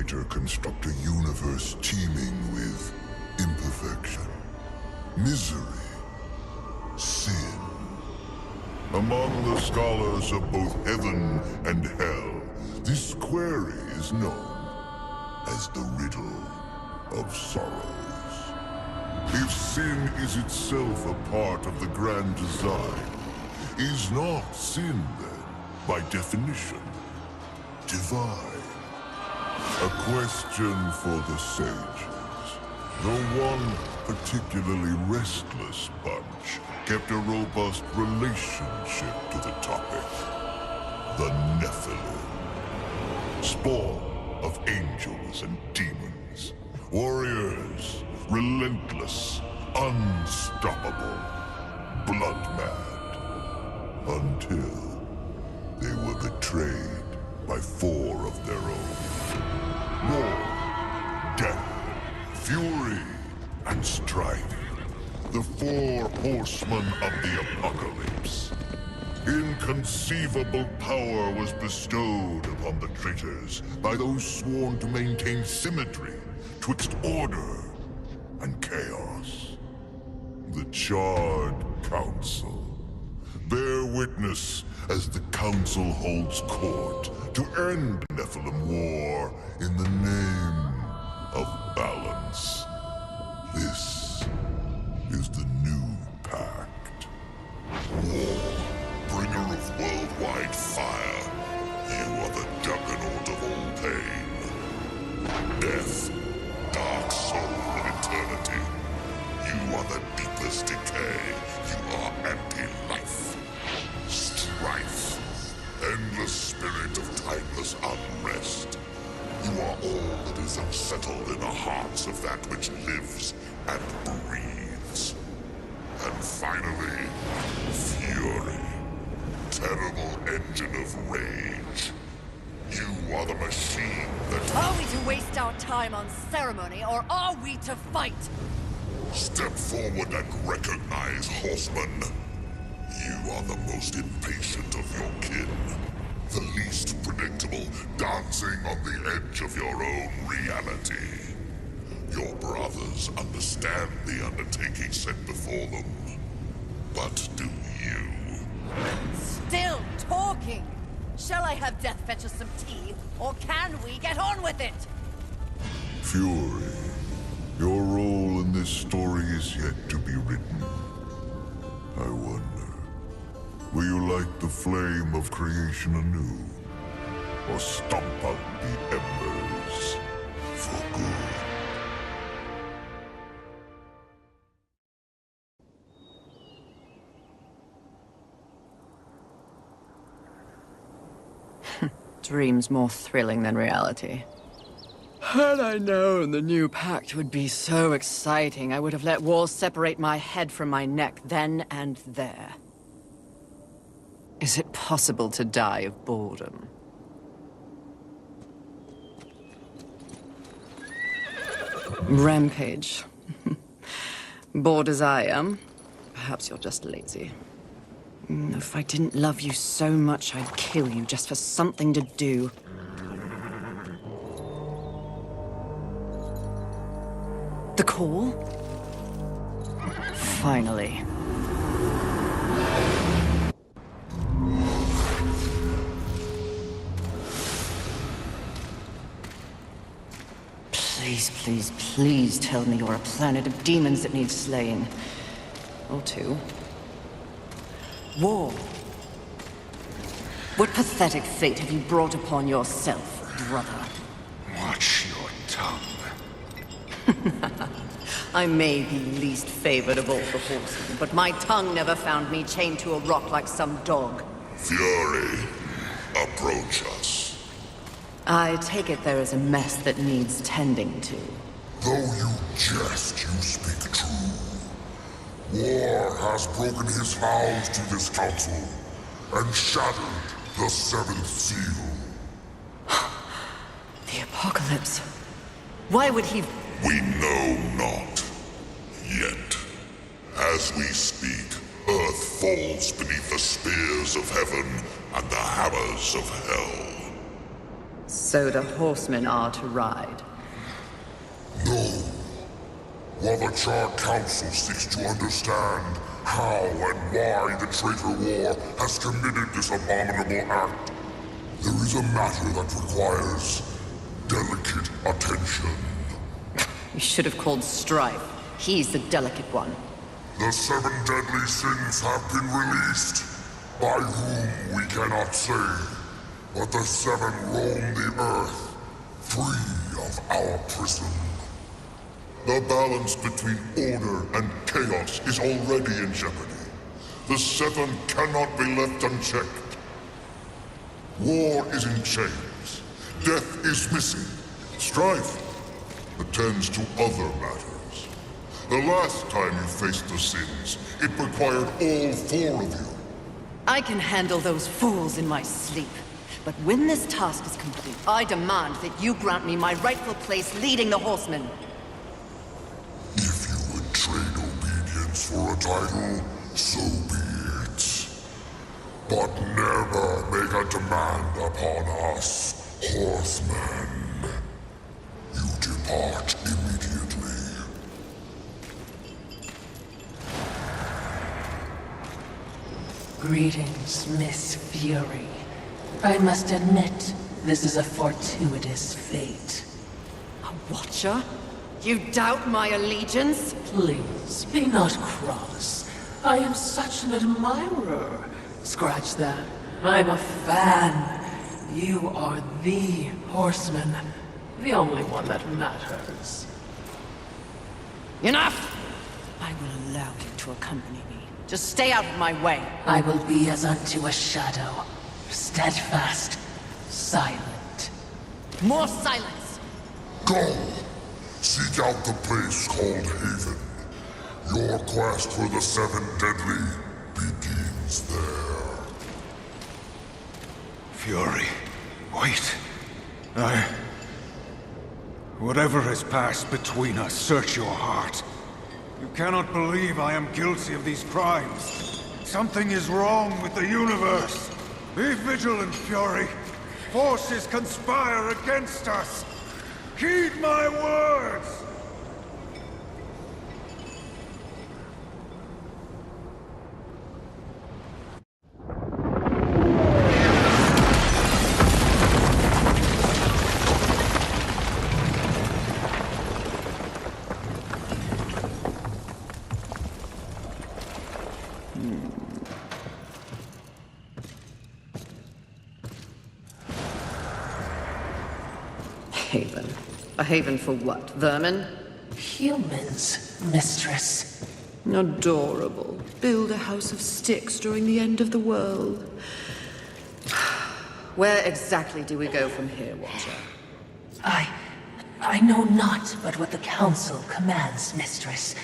Creator construct a universe teeming with imperfection, misery, sin. Among the scholars of both heaven and hell, this query is known as the riddle of sorrows. If sin is itself a part of the grand design, is not sin then, by definition, divine? A question for the sages. The one particularly restless bunch kept a robust relationship to the topic. The Nephilim. Spawn of angels and demons. Warriors, relentless, unstoppable, blood-mad. Until they were betrayed by 4 of their own. War, death, fury, and strife. The 4 horsemen of the apocalypse. Inconceivable power was bestowed upon the traitors by those sworn to maintain symmetry twixt order and chaos. The Charred Council. Bear witness as the Council holds court to end Nephilim war in the name of balance. This is the new pact. War, bringer of worldwide fire. You are the juggernaut of all pain. Death, dark soul of eternity. You are the deepest decay. You are anti-life. Strife. Endless spirit of timeless unrest. You are all that is unsettled in the hearts of that which lives and breathes. And finally, fury. Terrible engine of rage. You are the machine that... Are we to waste our time on ceremony, or are we to fight? Step forward and recognize, horseman. You are the most impatient of your kin. The least predictable, dancing on the edge of your own reality. Your brothers understand the undertaking set before them. But do you? Still talking! Shall I have Death fetch us some tea, or can we get on with it? Fury, your role in this story is yet to be written. I wonder, will you light the flame of creation anew? Or stomp out the embers for good? Dreams more thrilling than reality. Had I known the new pact would be so exciting, I would have let walls separate my head from my neck then and there. Is it possible to die of boredom? Rampage. Bored as I am, perhaps you're just lazy. If I didn't love you so much, I'd kill you just for something to do. The call? Finally. Please, please, please tell me you're a planet of demons that needs slaying. Or 2. War. What pathetic fate have you brought upon yourself, brother? Watch your tongue. I may be least favored of all the horsemen, but my tongue never found me chained to a rock like some dog. Fury, approach us. I take it there is a mess that needs tending to. Though you jest, you speak true. War has broken his vows to this council, and shattered the 7th seal. The apocalypse. Why would he... We know not. Yet. As we speak, Earth falls beneath the spears of heaven and the hammers of hell. So the horsemen are to ride. No. While the Charred Council seeks to understand how and why the traitor war has committed this abominable act, there is a matter that requires delicate attention. You should have called Strife. He's the delicate one. The 7 deadly sins have been released, by whom we cannot say, but the 7 roam the earth, free of our prison. The balance between order and chaos is already in jeopardy. The 7 cannot be left unchecked. War is in chains. Death is missing. Strife attends to other matters. The last time you faced the sins, it required all 4 of you. I can handle those fools in my sleep. But when this task is complete, I demand that you grant me my rightful place leading the horsemen. If you would trade obedience for a title, so be it. But never make a demand upon us, horsemen. You depart immediately. Greetings, Miss Fury. I must admit, this is a fortuitous fate. A watcher? You doubt my allegiance? Please, be not cross. I am such an admirer. Scratch that. I'm a fan. You are the horseman. The only one that matters. Enough! I will allow you to accompany me. Just stay out of my way. I will be as unto a shadow. Steadfast. Silent. More silence! Go! Seek out the place called Haven. Your quest for the 7 deadly begins there. Fury, wait. Whatever has passed between us, search your heart. You cannot believe I am guilty of these crimes. Something is wrong with the universe. Be vigilant, Fury. Forces conspire against us. Heed my words! Haven. A haven for what? Vermin? Humans, mistress. Adorable. Build a house of sticks during the end of the world. Where exactly do we go from here, Watcher? I know not but what the Council commands, mistress.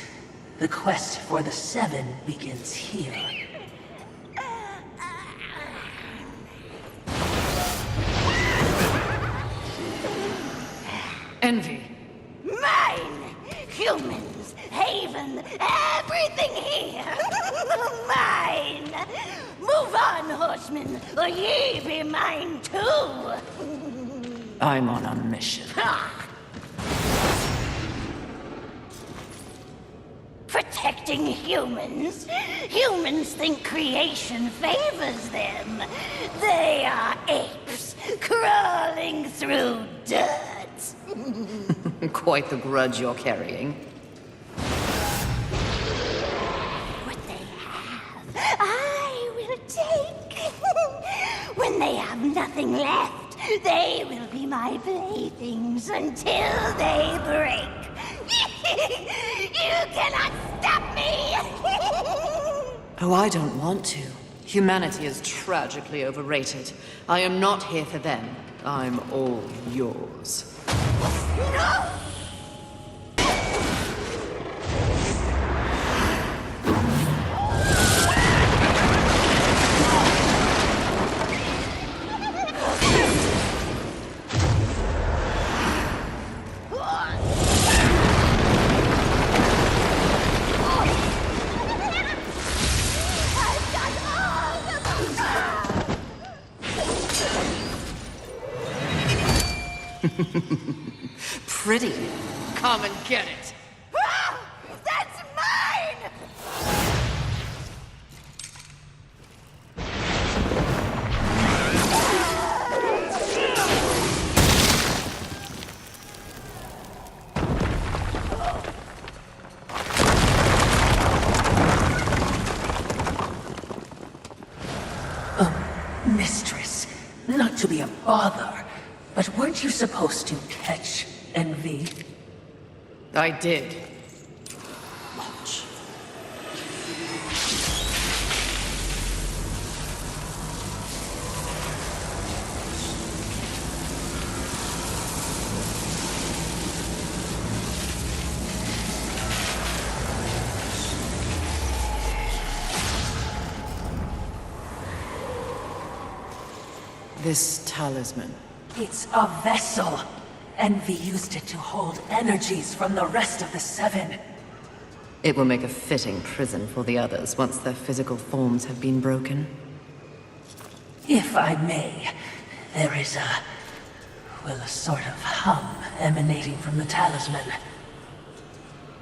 The quest for the 7 begins here. Envy. Mine! Humans, Haven, everything here! Mine! Move on, horsemen, or ye be mine too! I'm on a mission. Protecting humans? Humans think creation favors them. They are apes, crawling through dirt. Quite the grudge you're carrying. What they have, I will take. When they have nothing left, they will be my playthings until they break. You cannot stop me! Oh, I don't want to. Humanity is tragically overrated. I am not here for them. I'm all yours. No! Pretty. Come and get it. Ah! That's mine! Mistress, not to be a bother, but weren't you supposed to catch Envy? I did. This talisman. It's a vessel. Envy used it to hold energies from the rest of the Seven. It will make a fitting prison for the others once their physical forms have been broken. If I may, there is a sort of hum emanating from the talisman.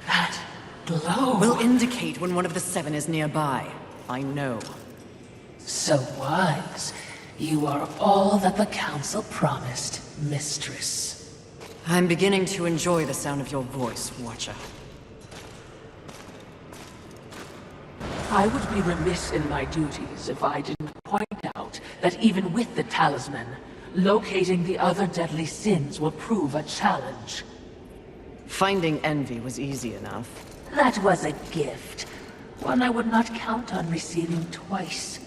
That glow Will indicate when one of the Seven is nearby. I know. So wise. You are all that the Council promised, Mistress. I'm beginning to enjoy the sound of your voice, Watcher. I would be remiss in my duties if I didn't point out that even with the talisman, locating the other deadly sins will prove a challenge. Finding Envy was easy enough. That was a gift, one I would not count on receiving twice.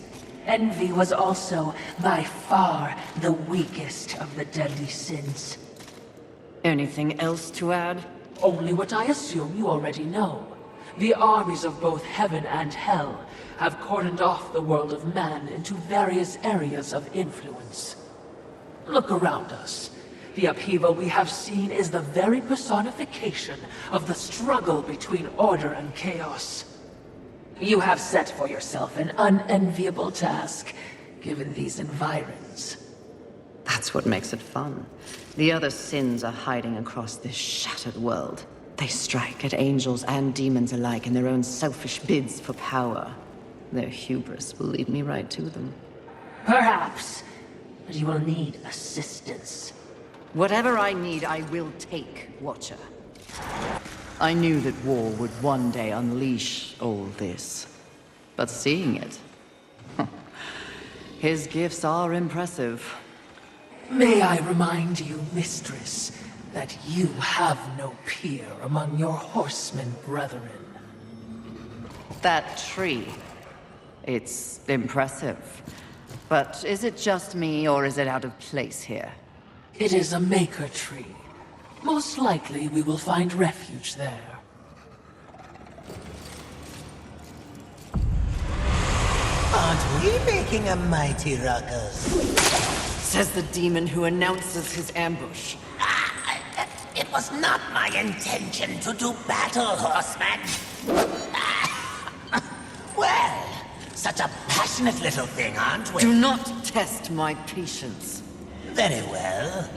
Envy was also, by far, the weakest of the deadly sins. Anything else to add? Only what I assume you already know. The armies of both heaven and hell have cordoned off the world of man into various areas of influence. Look around us. The upheaval we have seen is the very personification of the struggle between order and chaos. You have set for yourself an unenviable task, given these environs. That's what makes it fun. The other sins are hiding across this shattered world. They strike at angels and demons alike in their own selfish bids for power. Their hubris will lead me right to them. Perhaps, but you will need assistance. Whatever I need, I will take, Watcher. I knew that war would one day unleash all this. But seeing it... his gifts are impressive. May I remind you, Mistress, that you have no peer among your horsemen brethren. That tree... it's impressive. But is it just me, or is it out of place here? It is a maker tree. Most likely we will find refuge there. Aren't we making a mighty ruckus? Says the demon who announces his ambush. It was not my intention to do battle, horseman. Well, such a passionate little thing, aren't we? Do not test my patience. Very well.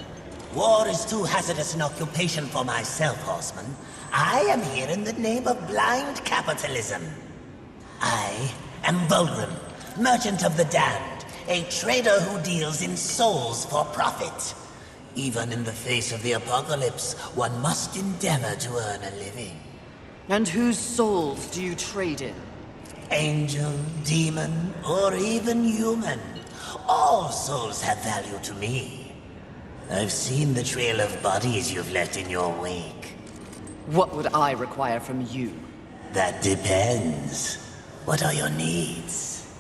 War is too hazardous an occupation for myself, horseman. I am here in the name of blind capitalism. I am Volgrim, merchant of the damned, a trader who deals in souls for profit. Even in the face of the apocalypse, one must endeavor to earn a living. And whose souls do you trade in? Angel, demon, or even human. All souls have value to me. I've seen the trail of bodies you've left in your wake. What would I require from you? That depends. What are your needs?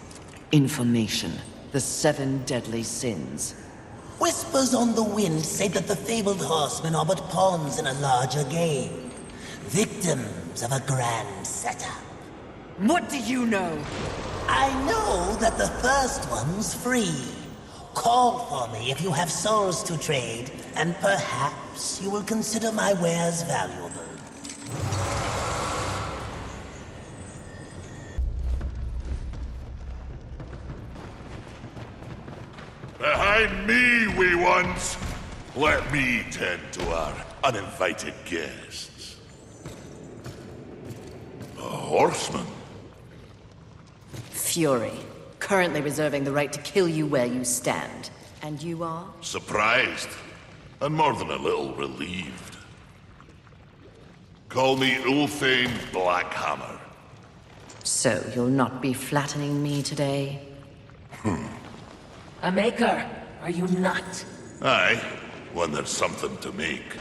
Information. The 7 deadly sins. Whispers on the wind say that the fabled horsemen are but pawns in a larger game. Victims of a grand setup. What do you know? I know that the first one's free. Call for me if you have souls to trade, and perhaps you will consider my wares valuable. Behind me, wee ones! Let me tend to our uninvited guests. A horseman? Fury, currently reserving the right to kill you where you stand. And you are? Surprised, and more than a little relieved. Call me Ulthane Blackhammer. So you'll not be flattening me today? A maker, are you not? Aye, when there's something to make.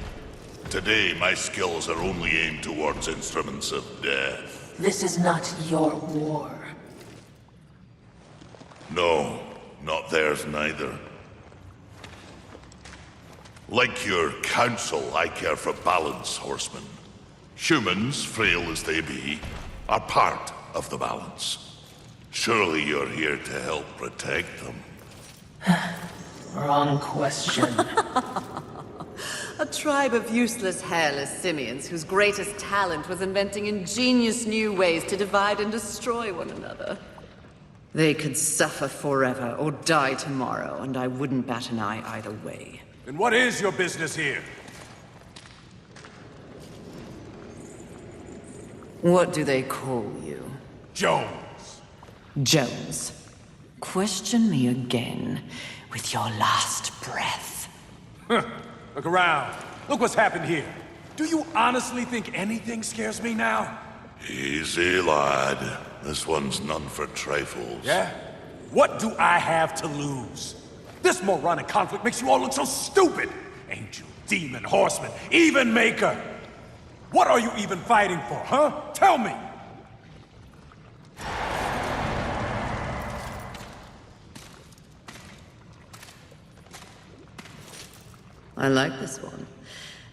Today, my skills are only aimed towards instruments of death. This is not your war. No, not theirs neither. Like your council, I care for balance, horsemen. Humans, frail as they be, are part of the balance. Surely you're here to help protect them. Wrong question. A tribe of useless, hairless simians whose greatest talent was inventing ingenious new ways to divide and destroy one another. They could suffer forever or die tomorrow, and I wouldn't bat an eye either way. Then what is your business here? What do they call you? Jones. Jones. Question me again with your last breath. Look around. Look what's happened here. Do you honestly think anything scares me now? Easy, lad. This one's none for trifles. Yeah? What do I have to lose? This moronic conflict makes you all look so stupid. Angel, demon, horseman, even maker. What are you even fighting for, huh? Tell me! I like this one.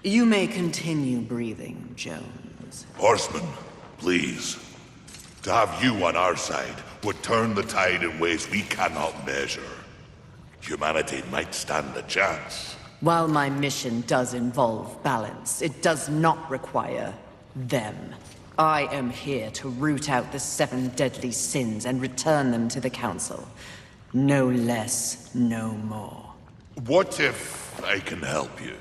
You may continue breathing, Jones. Horsemen, please. To have you on our side would turn the tide in ways we cannot measure. Humanity might stand a chance. While my mission does involve balance, it does not require them. I am here to root out the 7 deadly sins and return them to the Council. No less, no more. What if I can help you?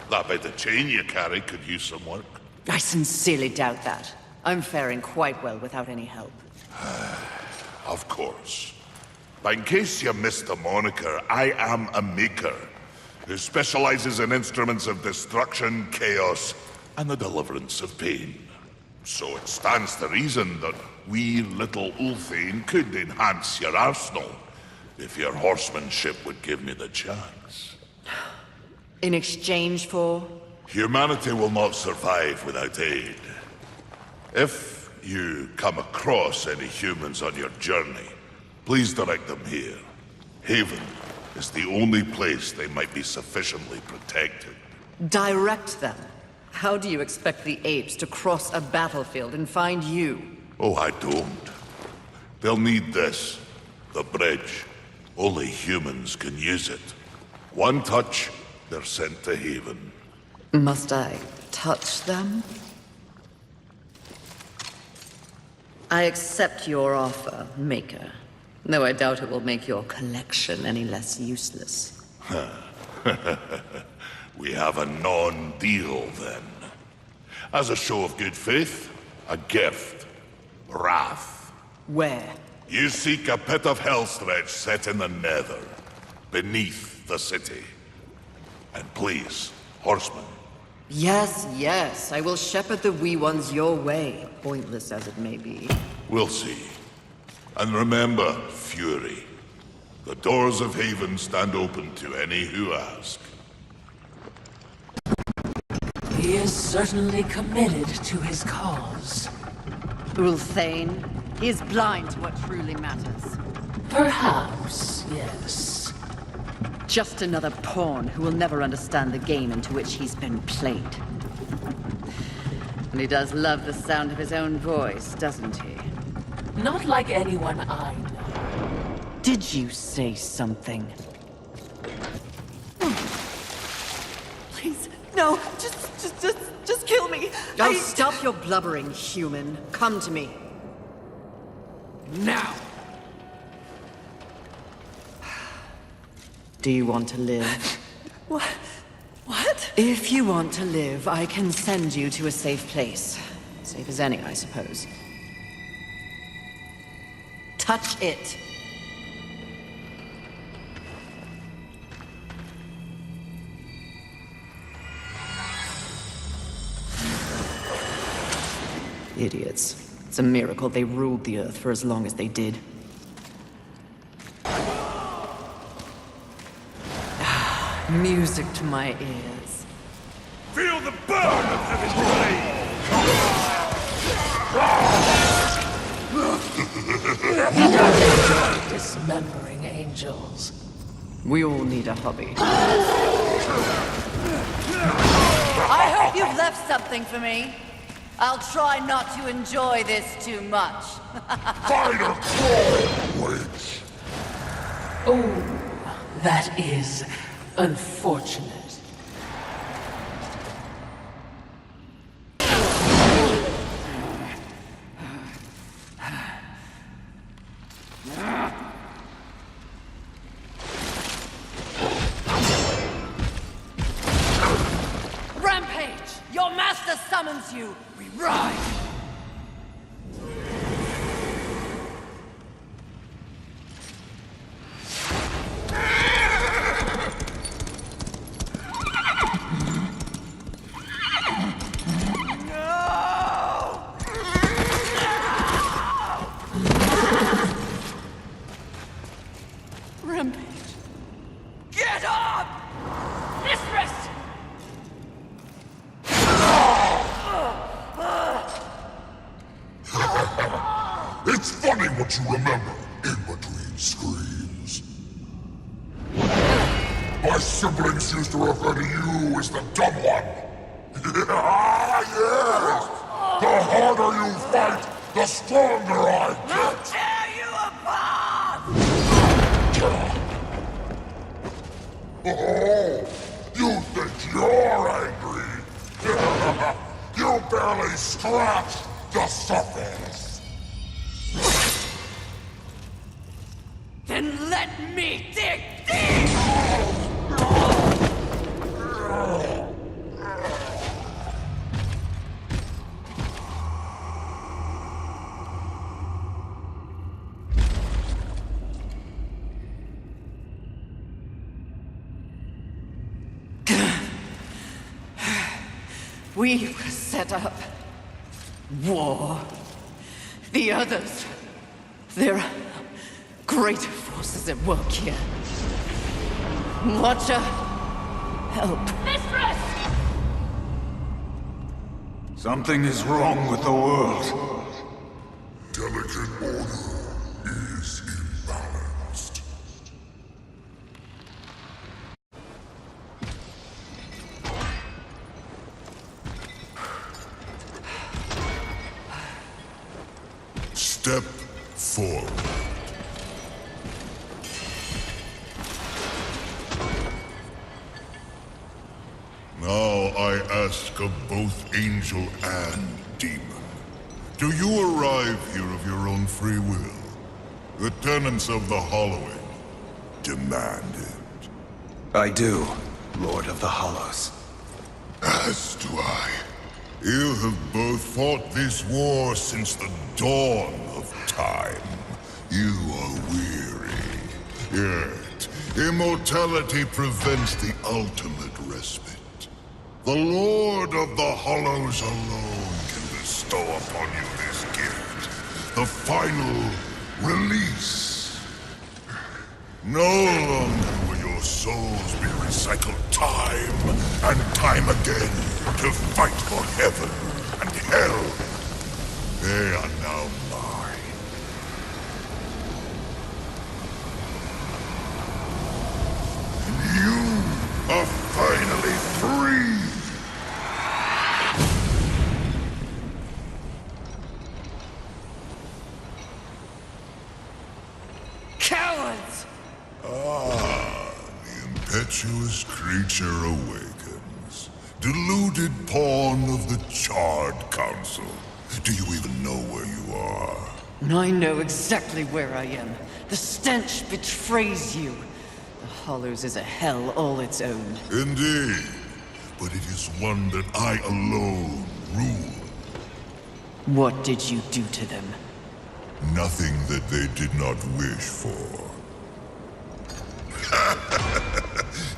That bit of chain you carry could use some work. I sincerely doubt that. I'm faring quite well without any help. Of course. But in case you missed the moniker, I am a maker who specializes in instruments of destruction, chaos, and the deliverance of pain. So it stands to reason that we little Ulthane could enhance your arsenal if your horsemanship would give me the chance. In exchange for? Humanity will not survive without aid. If you come across any humans on your journey, please direct them here. Haven is the only place they might be sufficiently protected. Direct them? How do you expect the apes to cross a battlefield and find you? Oh, I don't. They'll need this. The bridge. Only humans can use it. One touch, they're sent to Haven. Must I touch them? I accept your offer, Maker. Though I doubt it will make your collection any less useless. We have a non-deal, then. As a show of good faith, a gift. Wrath. Where? You seek a pit of hellstretch set in the nether, beneath the city. And please, horsemen. Yes, yes, I will shepherd the wee ones your way, pointless as it may be. We'll see. And remember, Fury. The doors of Haven stand open to any who ask. He is certainly committed to his cause. Ulthane, he is blind to what truly matters. Perhaps, yes. Just another pawn who will never understand the game into which he's been played. And he does love the sound of his own voice, doesn't he? Not like anyone I know. Did you say something? Please, no, just kill me. Oh, stop your blubbering, human. Come to me. Now! Do you want to live? What? If you want to live, I can send you to a safe place. Safe as any, I suppose. Touch it. Idiots. It's a miracle they ruled the Earth for as long as they did. Music to my ears. Feel the burn of heaven's blade! Dismembering angels. We all need a hobby. I hope you've left something for me. I'll try not to enjoy this too much. Fighter crawl! Wait. Oh, that is unfortunate. Rampage! Your master summons you! We ride! Rampage! Get up! Mistress! It's funny what you remember in between screams. My siblings used to refer to you as the dumb one. Yes! The harder you fight, the stronger I get. Tear you apart! Oh, you think you're angry? You barely scratched the surface. Then let me dig deep! We set up war. The others, there are greater forces at work here. Watcher, help. Mistress! Something is wrong with the world. Delicate order is imbalanced. Step forward. Now I ask of both angel and demon. Do you arrive here of your own free will? The tenants of the Hollowing demand it. I do, Lord of the Hollows. As do I. You have both fought this war since the dawn of time. You are weary. Yet, immortality prevents the ultimate respite. The Lord of the Hollows alone can bestow upon you this gift. The final release. No longer will your souls be recycled time and time again to fight for heaven and hell. They are now mine. And you are finally free. Cowards! Ah, the impetuous creature awakens. Deluded pawn of the Charred Council. Do you even know where you are? I know exactly where I am. The stench betrays you. Hollows is a hell all its own. Indeed. But it is one that I alone rule. What did you do to them? Nothing that they did not wish for.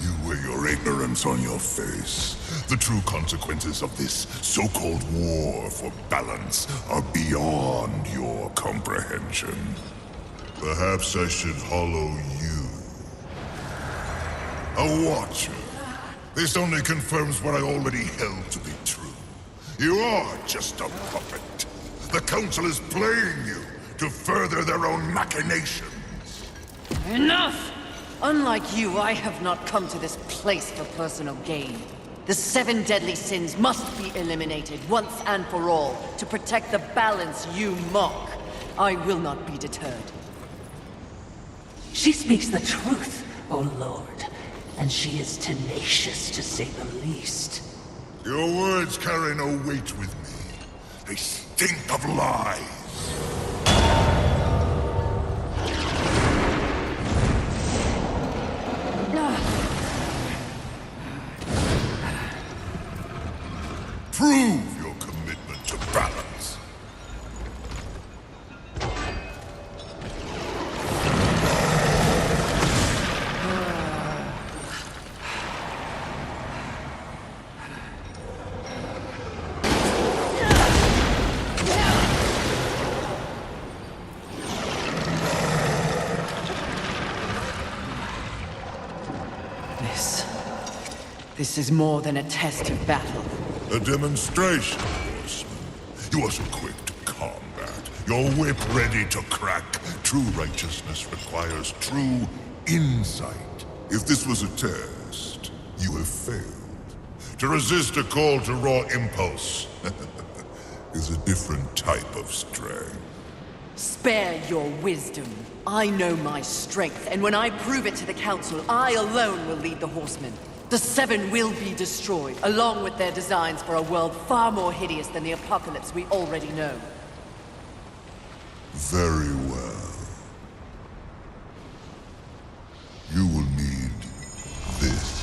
You wear your ignorance on your face. The true consequences of this so-called war for balance are beyond your comprehension. Perhaps I should hollow you. A watcher. This only confirms what I already held to be true. You are just a puppet. The Council is playing you to further their own machinations. Enough! Unlike you, I have not come to this place for personal gain. The 7 deadly sins must be eliminated once and for all to protect the balance you mock. I will not be deterred. She speaks the truth, O Lord, and she is tenacious to say the least. Your words carry no weight with me. They stink of lies. Prove your commitment to balance. This is more than a test of battle. A demonstration, horseman. You are so quick to combat. Your whip ready to crack. True righteousness requires true insight. If this was a test, you have failed. To resist a call to raw impulse is a different type of strength. Spare your wisdom. I know my strength, and when I prove it to the Council, I alone will lead the Horsemen. The 7 will be destroyed, along with their designs for a world far more hideous than the apocalypse we already know. Very well. You will need this.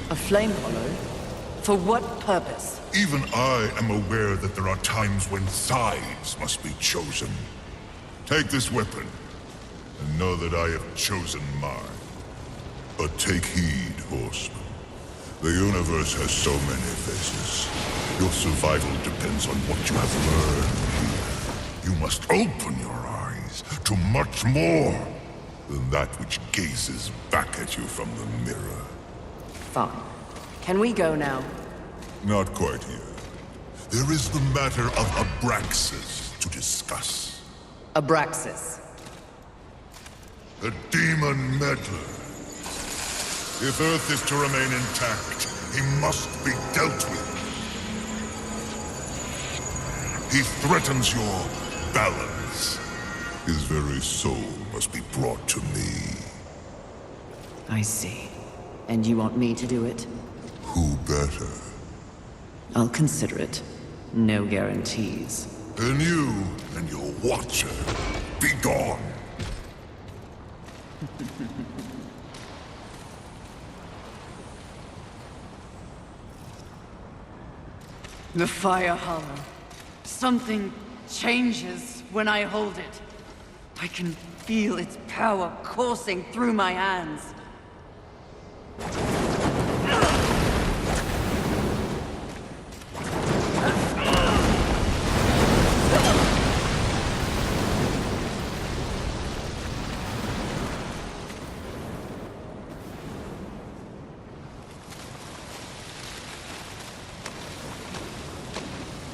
A flame hollow? For what purpose? Even I am aware that there are times when sides must be chosen. Take this weapon, and know that I have chosen mine. But take heed, horseman. The universe has so many faces. Your survival depends on what you have learned here. You must open your eyes to much more than that which gazes back at you from the mirror. Fine. Can we go now? Not quite yet. There is the matter of Abraxas to discuss. Abraxas. The demon meddler. If Earth is to remain intact, he must be dealt with. He threatens your balance. His very soul must be brought to me. I see. And you want me to do it? Who better? I'll consider it. No guarantees. Then you and your watcher, be gone. The Fire Hollow. Something changes when I hold it. I can feel its power coursing through my hands.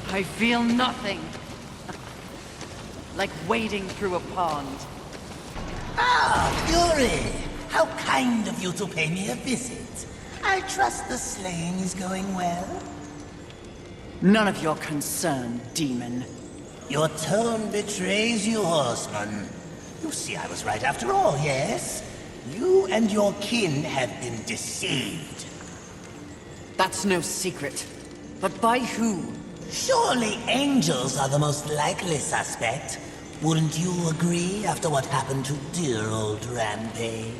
I feel nothing. Like wading through a pond. Ah, Fury! How kind of you to pay me a visit. I trust the slaying is going well. None of your concern, demon. Your tone betrays you, horseman. You see, I was right after all, yes? You and your kin have been deceived. That's no secret. But by who? Surely angels are the most likely suspect. Wouldn't you agree after what happened to dear old Rampage?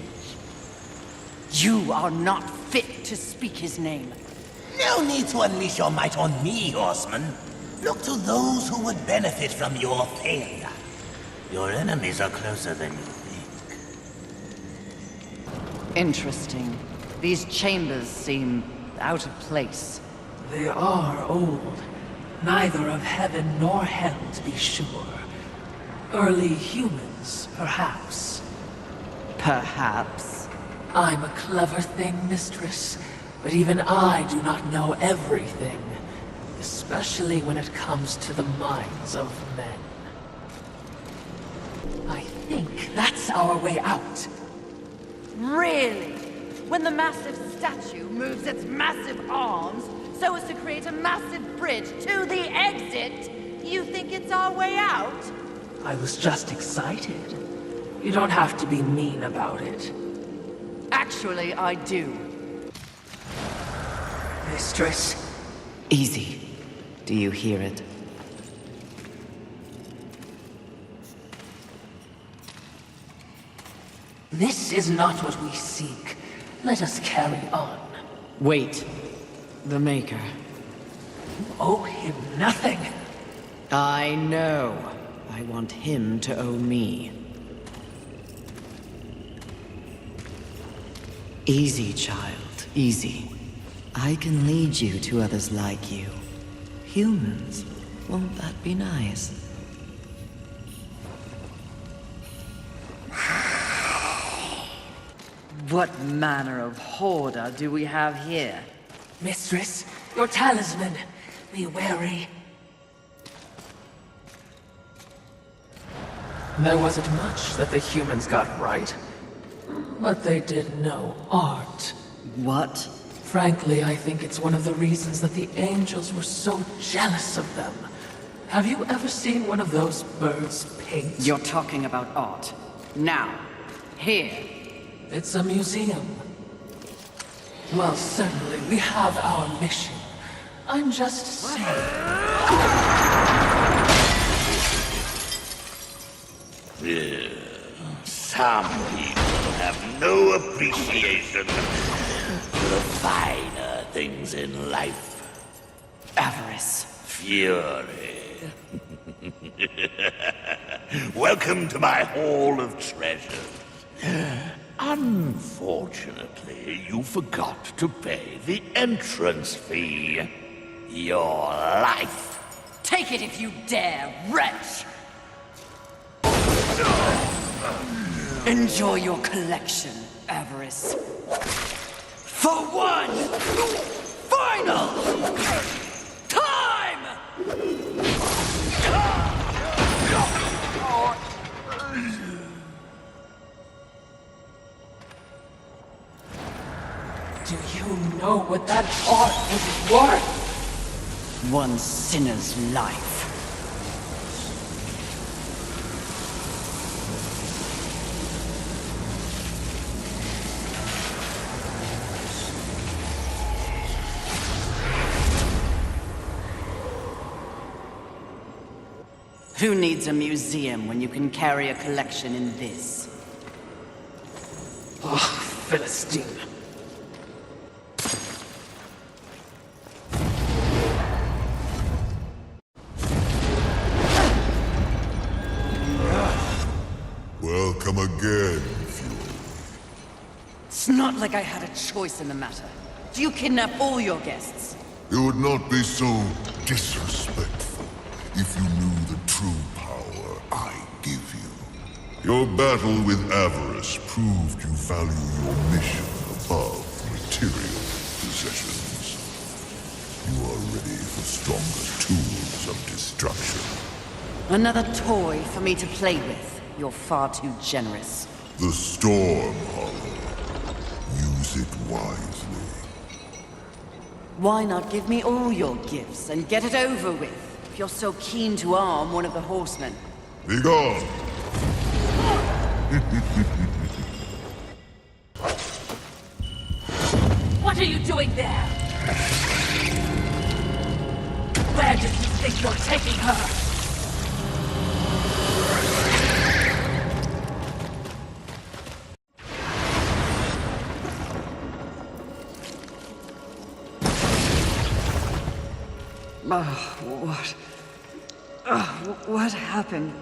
You are not fit to speak his name. No need to unleash your might on me, Horseman. Look to those who would benefit from your failure. Your enemies are closer than you think. Interesting. These chambers seem out of place. They are old. Neither of heaven nor hell, to be sure. Early humans, perhaps. Perhaps. I'm a clever thing, mistress, but even I do not know everything. Especially when it comes to the minds of men. I think that's our way out. Really? When the massive statue moves its massive arms so as to create a massive bridge to the exit, you think it's our way out? I was just excited. You don't have to be mean about it. Actually, I do. Mistress, Easy. Do you hear it? this is not what we seek. Let us carry on. Wait. The Maker. You owe him nothing. I know. I want him to owe me. Easy, child. Easy. I can lead you to others like you. Humans. Won't that be nice? What manner of hoarder do we have here? Mistress, your talisman. Be wary. There wasn't much that the humans got right. But they did know art. What? Frankly, I think it's one of the reasons that the angels were so jealous of them. Have you ever seen one of those birds paint? You're talking about art. Now. Here. It's a museum. Well, certainly, we have our mission. I'm just saying. Some people have no appreciation for the finer things in life. Avarice. Fury. Welcome to my Hall of Treasures. Unfortunately, you forgot to pay the entrance fee. Your life. Take it if you dare, wretch! Enjoy your collection, Avarice. For one final time! Do you know what that art is worth? One sinner's life. Who needs a museum when you can carry a collection in this? Oh, Philistine. Welcome again, Fury. It's not like I had a choice in the matter. Do you kidnap all your guests? You would not be so disrespectful if you knew the true power I give you. Your battle with Avarice proved you value your mission above material possessions. You are ready for stronger tools of destruction. Another toy for me to play with. You're far too generous. The Storm Hollow. Use it wisely. Why not give me all your gifts and get it over with, if you're so keen to arm one of the horsemen? Be gone! What are you doing there? Where do you think you're taking her? What happened?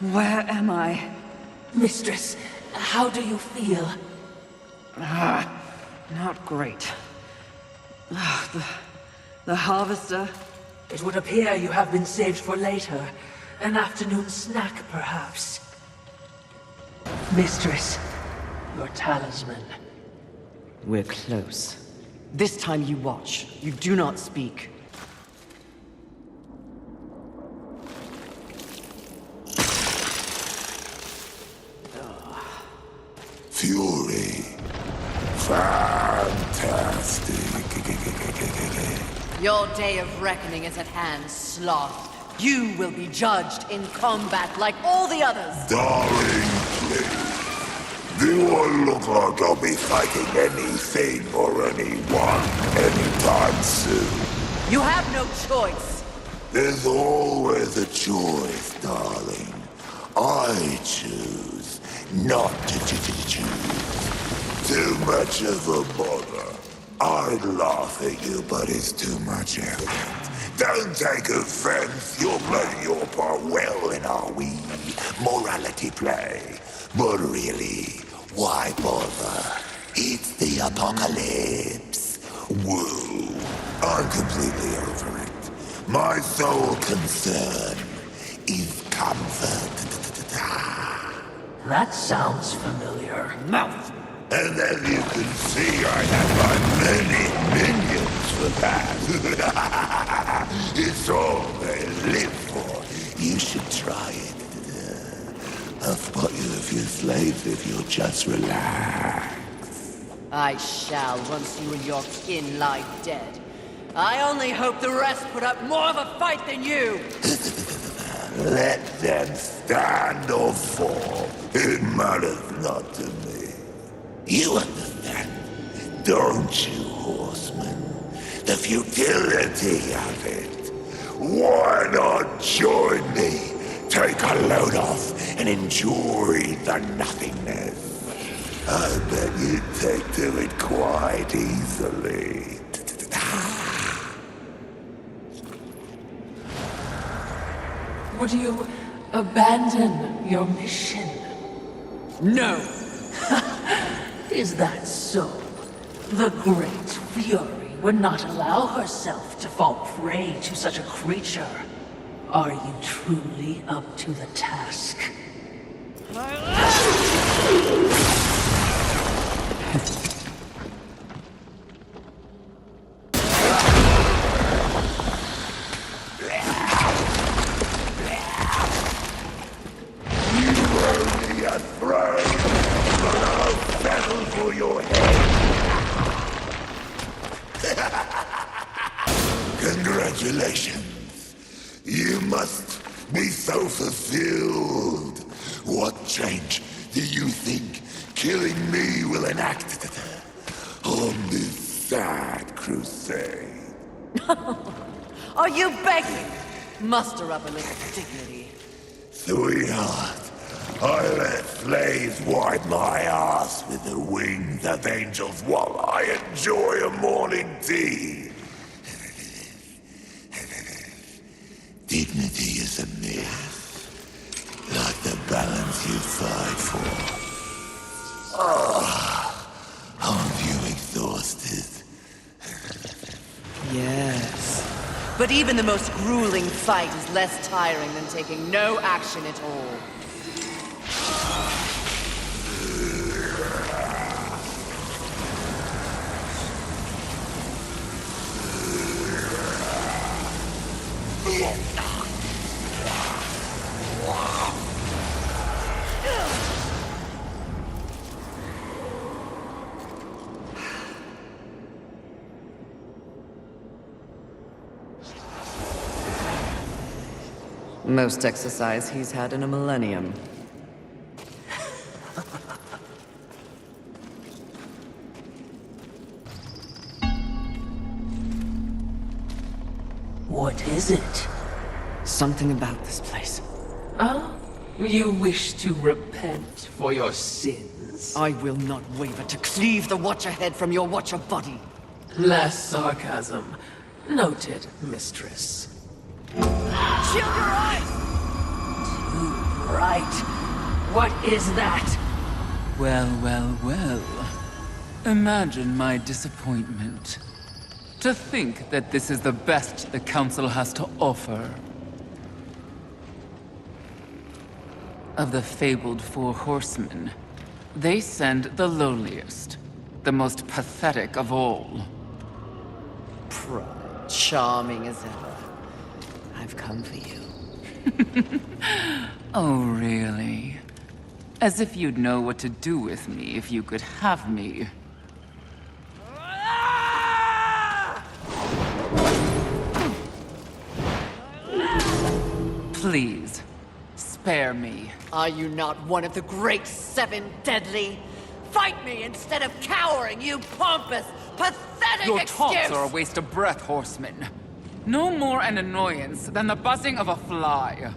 Where am I? Mistress, how do you feel? Not great. The harvester? It would appear you have been saved for later. An afternoon snack, perhaps. Mistress, your talisman. We're close. This time you watch. You do not speak. Fury. Fantastic. Your day of reckoning is at hand, Sloth. You will be judged in combat like all the others. Darling, please. Do I look like I'll be fighting anything or anyone anytime soon? You have no choice. There's always a choice, darling. I choose not to choose. Too much of a bother. I'd laugh at you, but it's too much effort. Don't take offense. You're playing your part well in our wee morality play. But really, why bother? It's the apocalypse. Woo. I'm completely over it. My sole concern is comfort. That sounds familiar. Mouth! And as you can see, I have my many minions for that. It's all they live for. You should try it. I'll spot you a few slaves if you'll just relax. I shall, once you and your kin lie dead. I only hope the rest put up more of a fight than you! Let them stand or fall. It matters not to me. You understand, don't you, horseman? The futility of it. Why not join me? Take a load off and enjoy the nothingness. I bet you'd take to it quite easily. Would you abandon your mission? No! Is that so? The Great Fury would not allow herself to fall prey to such a creature. Are you truly up to the task? Congratulations. You must be so fulfilled. What change do you think killing me will enact on this sad crusade? Are you begging? Muster up a little dignity. Sweetheart, I let slaves wipe my ass with the wings of angels while I enjoy a morning tea. Dignity is a myth, like the balance you fight for. Aren't you exhausted? Yes. But even the most grueling fight is less tiring than taking no action at all. Most exercise he's had in a millennium. What is it? Something about this place. Ah, you wish to repent for your sins? I will not waver to cleave the Watcher head from your Watcher body. Less sarcasm. Noted, mistress. Shield your eyes! Too bright. What is that? Well, well, well. Imagine my disappointment. To think that this is the best the Council has to offer. Of the fabled Four Horsemen, they send the lowliest, the most pathetic of all. Charming as ever. I've come for you. Oh, really? As if you'd know what to do with me if you could have me. Please, spare me. Are you not one of the great seven deadly? Fight me instead of cowering, you pompous, pathetic Your excuse! taunts are a waste of breath, horseman. No more an annoyance than the buzzing of a fly.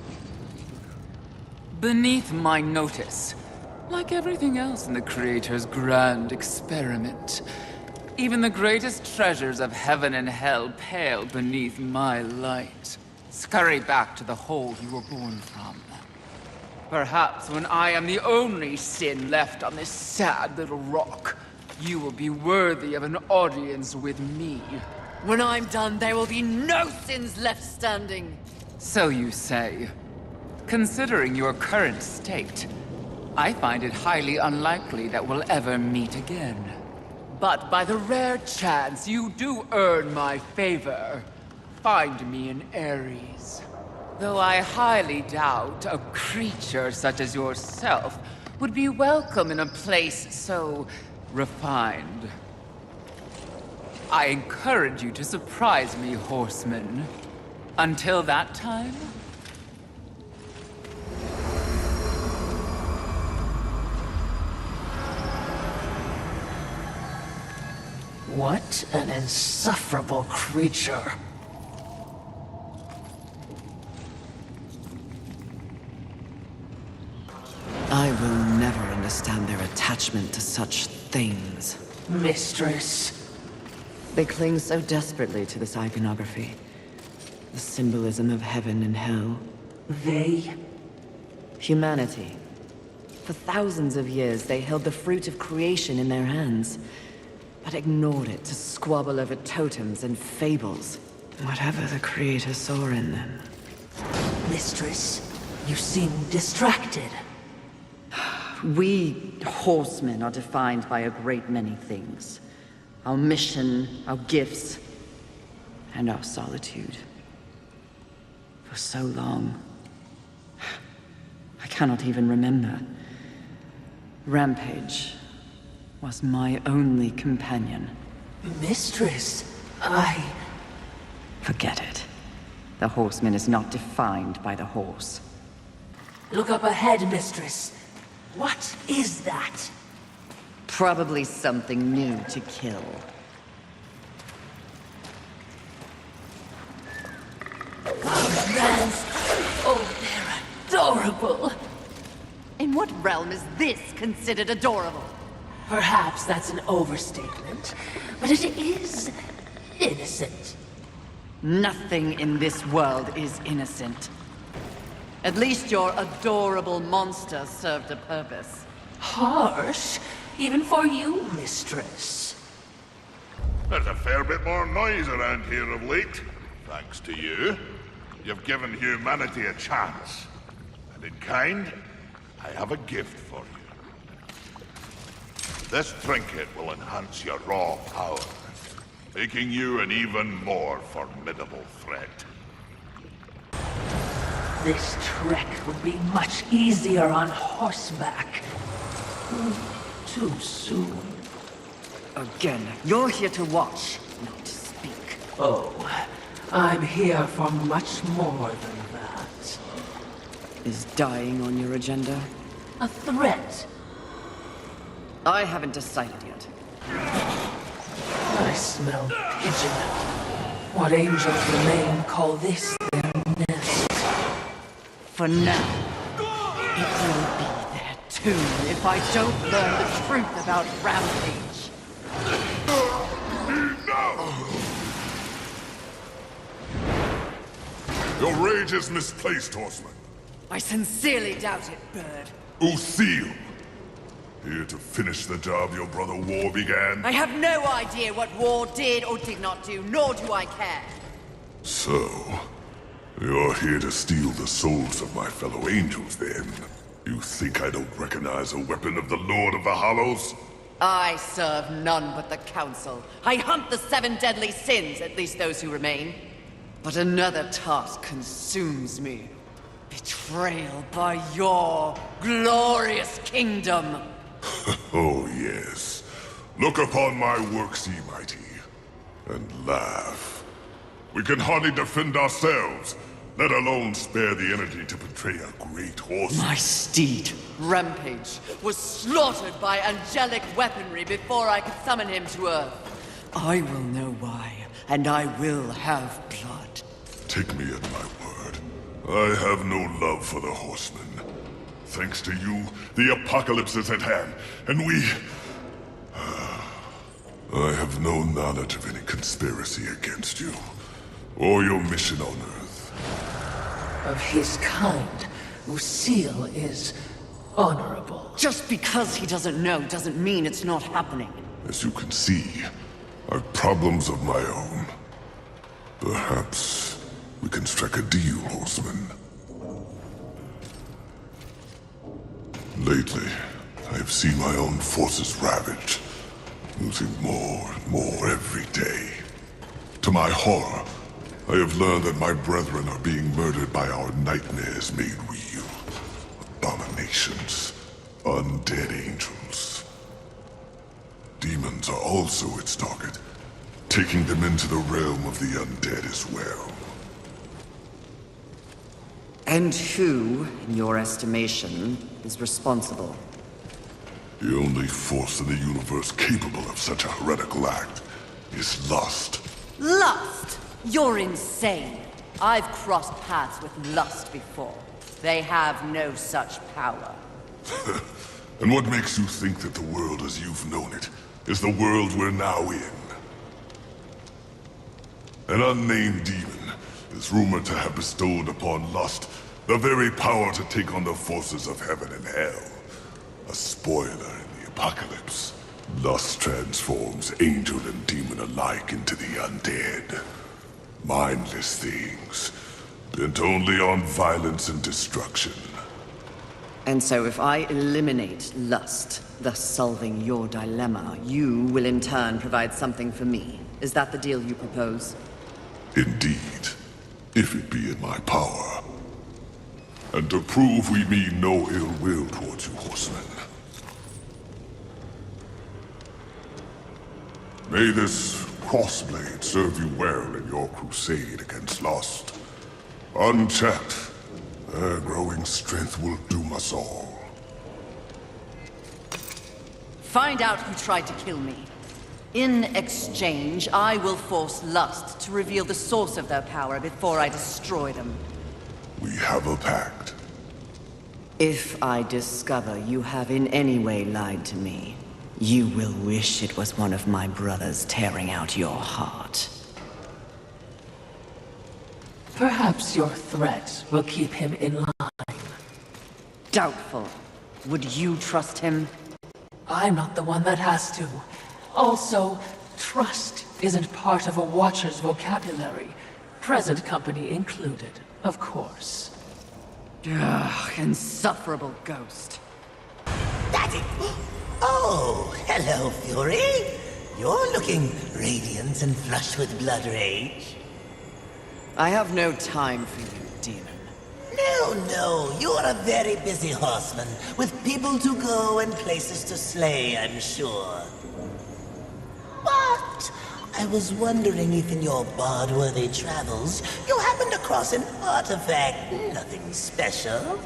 Beneath my notice, like everything else in the Creator's grand experiment, even the greatest treasures of heaven and hell pale beneath my light. Scurry back to the hole you were born from. Perhaps when I am the only sin left on this sad little rock, you will be worthy of an audience with me. When I'm done, there will be no sins left standing. So you say. Considering your current state, I find it highly unlikely that we'll ever meet again. But by the rare chance you do earn my favor, find me in Ares. Though I highly doubt a creature such as yourself would be welcome in a place so refined. I encourage you to surprise me, horseman. Until that time... What an insufferable creature. I will never understand their attachment to such things. Mistress. They cling so desperately to this iconography. The symbolism of heaven and hell. They? Humanity. For thousands of years, they held the fruit of creation in their hands, but ignored it to squabble over totems and fables. Whatever the Creator saw in them. Mistress, you seem distracted. We horsemen are defined by a great many things. Our mission, our gifts, and our solitude. For so long, I cannot even remember. Rampage was my only companion. Mistress, Forget it. The horseman is not defined by the horse. Look up ahead, mistress. What is that? Probably something new to kill. Rams! Oh, they're adorable. In what realm is this considered adorable? Perhaps that's an overstatement, but it is innocent. Nothing in this world is innocent. At least your adorable monster served a purpose. Harsh, even for you, mistress. There's a fair bit more noise around here of late. Thanks to you. You've given humanity a chance. And in kind, I have a gift for you. This trinket will enhance your raw power, making you an even more formidable threat. This trek would be much easier on horseback. Too soon. Again, you're here to watch, not to speak. Oh, I'm here for much more than that. Is dying on your agenda? A threat. I haven't decided yet. I smell pigeon. What angels remain call this their nest. For now, it will be there too if I don't learn the truth about Rampage. Your rage is misplaced, Horseman. I sincerely doubt it, Bird. Lucille! Here to finish the job your brother War began? I have no idea what War did or did not do, nor do I care. So, you're here to steal the souls of my fellow angels, then? You think I don't recognize a weapon of the Lord of the Hollows? I serve none but the Council. I hunt the 7 deadly sins, at least those who remain. But another task consumes me. Betrayal by your glorious kingdom. Oh, yes. Look upon my works, ye mighty, and laugh. We can hardly defend ourselves, let alone spare the energy to betray a great horse. My steed, Rampage, was slaughtered by angelic weaponry before I could summon him to Earth. I will know why, and I will have blood. Take me at my word. I have no love for the horsemen. Thanks to you, the apocalypse is at hand, and we... I have no knowledge of any conspiracy against you, or your mission on Earth. Of his kind, Lucille is honorable. Just because he doesn't know doesn't mean it's not happening. As you can see, I've problems of my own. Perhaps we can strike a deal, Horseman. Lately, I have seen my own forces ravaged, losing more and more every day. To my horror, I have learned that my brethren are being murdered by our nightmares made real. Abominations, undead angels. Demons are also its target, taking them into the realm of the undead as well. And who, in your estimation, is responsible? The only force in the universe capable of such a heretical act is lust. Lust? You're insane. I've crossed paths with lust before. They have no such power. And what makes you think that the world as you've known it is the world we're now in? An unnamed demon is rumored to have bestowed upon lust the very power to take on the forces of heaven and hell. A spoiler in the apocalypse. Lust transforms angel and demon alike into the undead. Mindless things, bent only on violence and destruction. And so if I eliminate lust, thus solving your dilemma, you will in turn provide something for me. Is that the deal you propose? Indeed, if it be in my power. And to prove we mean no ill will towards you, horsemen. May this crossblade serve you well in your crusade against lust. Unchecked, their growing strength will doom us all. Find out who tried to kill me. In exchange, I will force lust to reveal the source of their power before I destroy them. We have a pact. If I discover you have in any way lied to me, you will wish it was one of my brothers tearing out your heart. Perhaps your threat will keep him in line. Doubtful. Would you trust him? I'm not the one that has to. Also, trust isn't part of a Watcher's vocabulary. Present company included, of course. Ugh, insufferable ghost. That's it! Oh, hello, Fury. You're looking radiant and flushed with blood rage. I have no time for you, demon. No, you're a very busy horseman, with people to go and places to slay, I'm sure. But I was wondering if in your bard-worthy travels, you happened across an artifact, nothing special.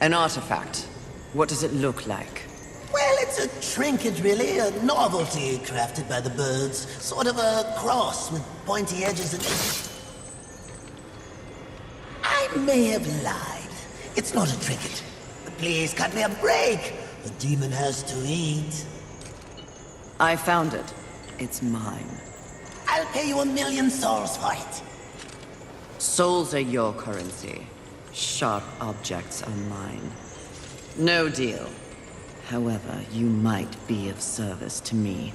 An artifact? What does it look like? Well, it's It's a trinket, really. A novelty crafted by the birds. Sort of a cross with pointy edges and... I may have lied. It's not a trinket. Please cut me a break. The demon has to eat. I found it. It's mine. I'll pay you 1,000,000 souls for it. Souls are your currency. Sharp objects are mine. No deal. However, you might be of service to me.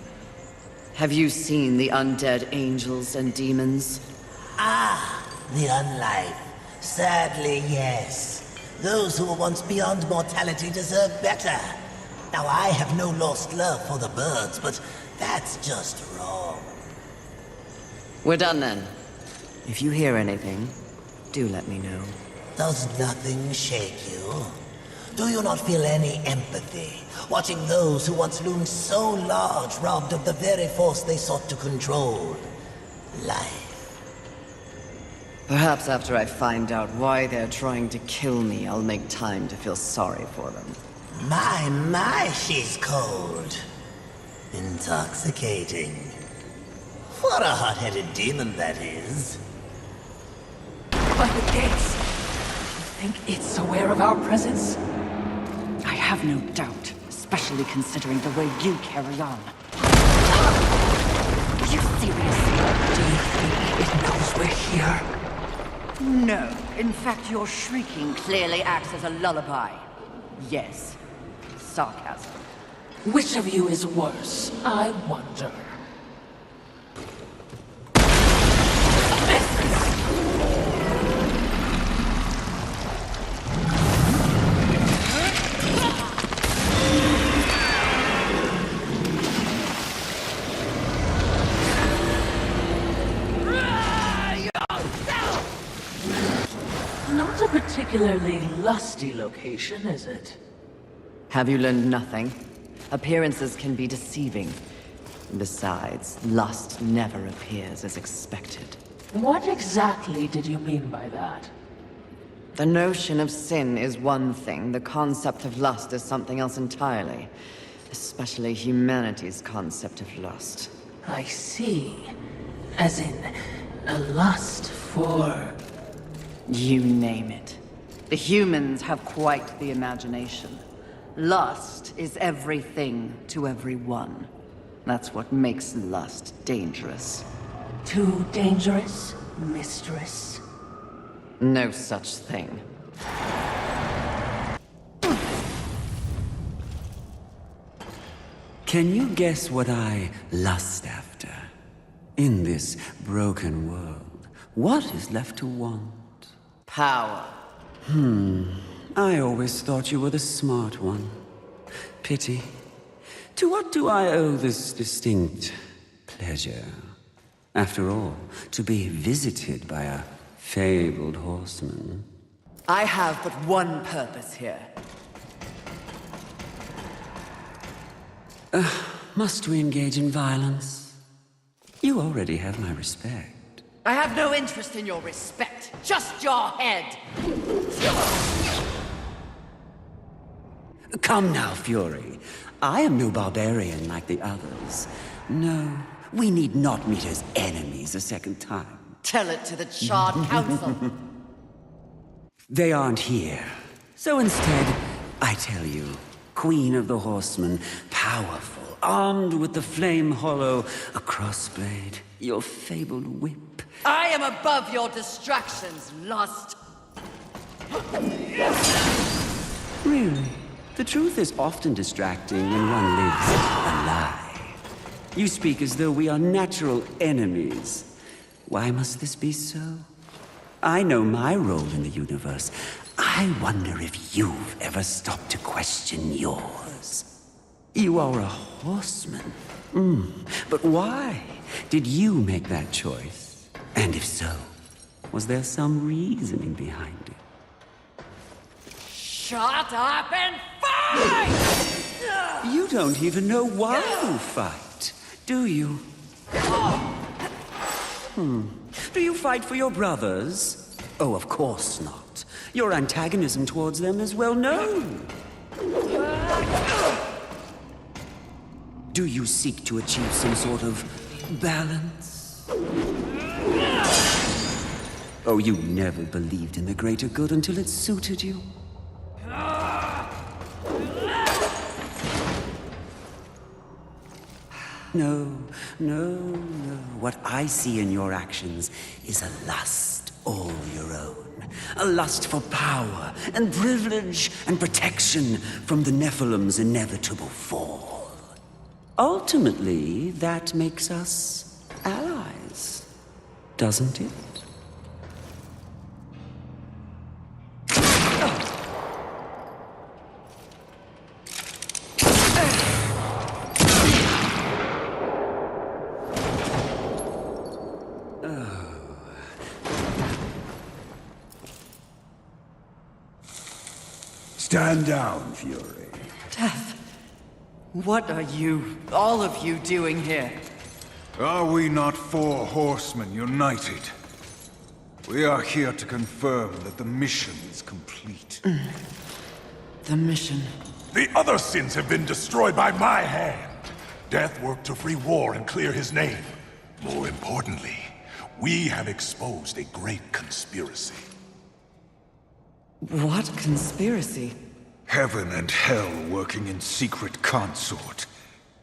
Have you seen the undead angels and demons? Ah, the unlife. Sadly, yes. Those who were once beyond mortality deserve better. Now, I have no lost love for the birds, but that's just wrong. We're done then. If you hear anything, do let me know. Does nothing shake you? Do you not feel any empathy, watching those who once loomed so large robbed of the very force they sought to control? Life. Perhaps after I find out why they're trying to kill me, I'll make time to feel sorry for them. My, she's cold. Intoxicating. What a hot-headed demon that is. But the gates... You think it's aware of our presence? I have no doubt, especially considering the way you carry on. Are you serious? Do you think it knows we're here? No. In fact, your shrieking clearly acts as a lullaby. Yes. Sarcasm. Which of you is worse, I wonder? Not a particularly lusty location, is it? Have you learned nothing? Appearances can be deceiving. Besides, lust never appears as expected. What exactly did you mean by that? The notion of sin is one thing, the concept of lust is something else entirely. Especially humanity's concept of lust. I see. As in, a lust for... You name it. The humans have quite the imagination. Lust is everything to everyone. That's what makes lust dangerous. Too dangerous, mistress? No such thing. Can you guess what I lust after? In this broken world, what is left to want? Power. I always thought you were the smart one. Pity. To what do I owe this distinct pleasure? After all, to be visited by a fabled horseman. I have but one purpose here. Must we engage in violence? You already have my respect. I have no interest in your respect, just your head. Come now, Fury. I am no barbarian like the others. No, we need not meet as enemies a second time. Tell it to the Charred Council. They aren't here. So instead, I tell you, Queen of the Horsemen, powerful, armed with the Flame Hollow, a crossblade, your fabled whip. I am above your distractions, lust. Really? The truth is often distracting when one lives a lie. You speak as though we are natural enemies. Why must this be so? I know my role in the universe. I wonder if you've ever stopped to question yours. You are a horseman. But why did you make that choice? And if so, was there some reasoning behind it? Shut up and fight! You don't even know why you fight, do you? Do you fight for your brothers? Oh, of course not. Your antagonism towards them is well known. do you seek to achieve some sort of balance? Oh, you never believed in the greater good until it suited you? No, no, no. What I see in your actions is a lust all your own. A lust for power and privilege and protection from the Nephilim's inevitable fall. Ultimately, that makes us allies, doesn't it? Stand down, Fury. Death. What are you, all of you, doing here? Are we not four horsemen united? We are here to confirm that the mission is complete. The mission. The other sins have been destroyed by my hand. Death worked to free War and clear his name. More importantly, we have exposed a great conspiracy. What conspiracy? Heaven and hell working in secret consort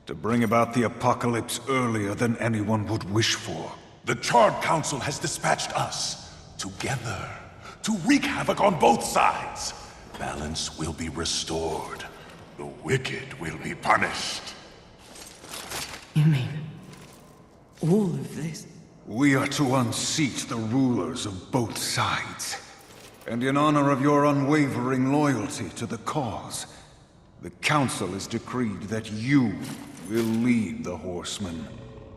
to bring about the apocalypse earlier than anyone would wish for. The Charred Council has dispatched us together to wreak havoc on both sides. Balance will be restored. The wicked will be punished. You mean all of this? We are to unseat the rulers of both sides. And in honor of your unwavering loyalty to the cause, the Council has decreed that you will lead the Horsemen.